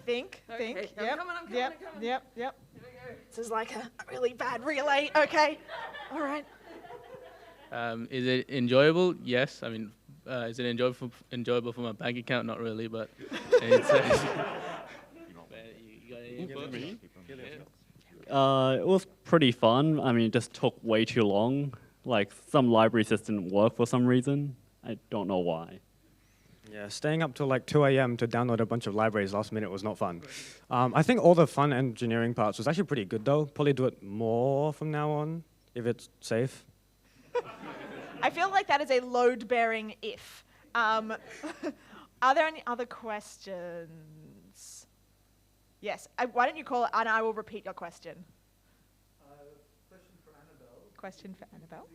Think. Okay, Yep. I'm coming. Yep. Here we go. This is like a really bad relay. Okay. All right. Is it enjoyable? Yes. I mean, is it enjoyable for my bank account? Not really, but it's. You got any input? It was pretty fun. I mean, it just took way too long. Like, some libraries just didn't work for some reason. I don't know why. Yeah, staying up till like 2 a.m. to download a bunch of libraries last minute was not fun. I think all the fun engineering parts was actually pretty good though. Probably do it more from now on, if it's safe. I feel like that is a load-bearing if. Are there any other questions? Yes. Why don't you call it, and I will repeat your question. Question for Annabel. Question for Annabel.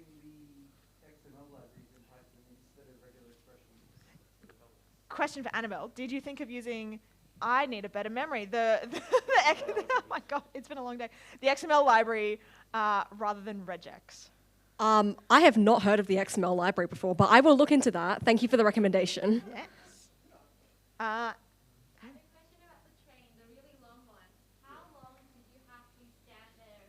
Question for Annabel. Did you think of using, I need a better memory, oh my God, it's been a long day, the XML library rather than regex? I have not heard of the XML library before, but I will look into that. Thank you for the recommendation. Yes. I had a question about the train, the really long one. How long did you have to stand there?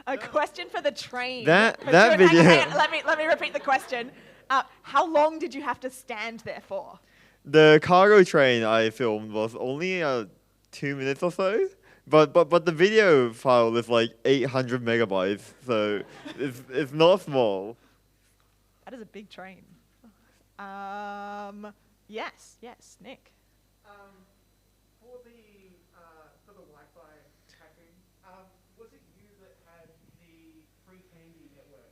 A question for the train. That video. Hang on, let me repeat the question. How long did you have to stand there for? The cargo train I filmed was only 2 minutes or so, but the video file is like 800 megabytes, so it's not small. That is a big train. Yes, Nick. For the Wi-Fi hacking, was it you that had the free candy network?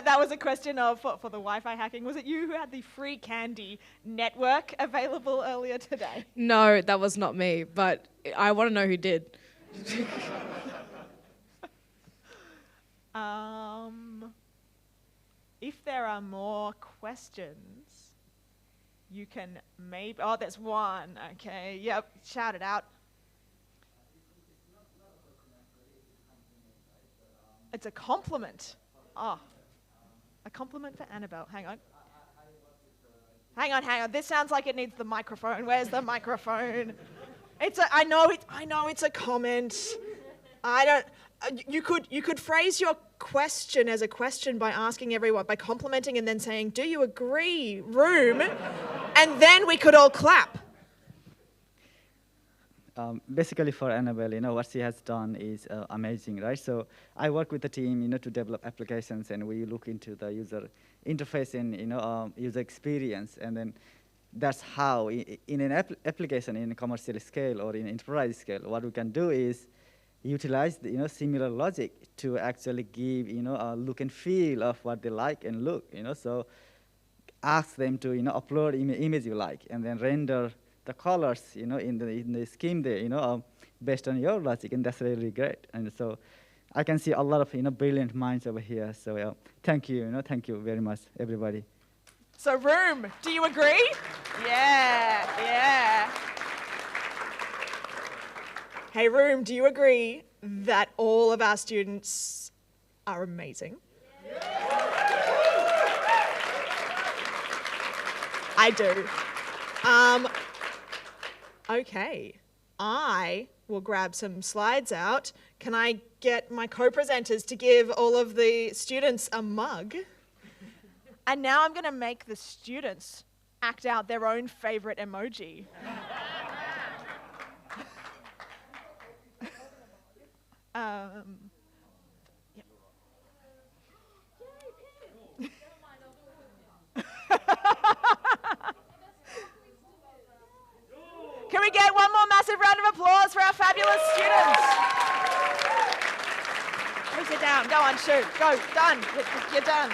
That was a question for the Wi-Fi hacking. Was it you who had the free candy network available earlier today? No, that was not me, but I want to know who did. If there are more questions, you can maybe... Oh, there's one. Okay, yep, shout it out. It's a compliment. Oh, a compliment for Annabel. Hang on. Hang on. This sounds like it needs the microphone. Where's the microphone? I know it's a comment. You could phrase your question as a question by asking everyone, by complimenting and then saying, "Do you agree, room?" And then we could all clap. Basically for Annabel, what she has done is amazing, right? So I work with the team, to develop applications, and we look into the user interface and, user experience, and then that's how, in an application, in a commercial scale or in enterprise scale, what we can do is utilize the, similar logic to actually give, a look and feel of what they like and look, So ask them to, upload image you like, and then render the colors, in the scheme there, based on your logic, and that's really great. And so I can see a lot of, brilliant minds over here. So thank you, thank you very much, everybody. So room, do you agree? Yeah. Hey room, do you agree that all of our students are amazing? I do. Okay, I will grab some slides out. Can I get my co-presenters to give all of the students a mug? And now I'm going to make the students act out their own favorite emoji. Yep. Can we get one more massive round of applause for our fabulous students? Go sit down. Go on, shoot. Go. Done. You're done.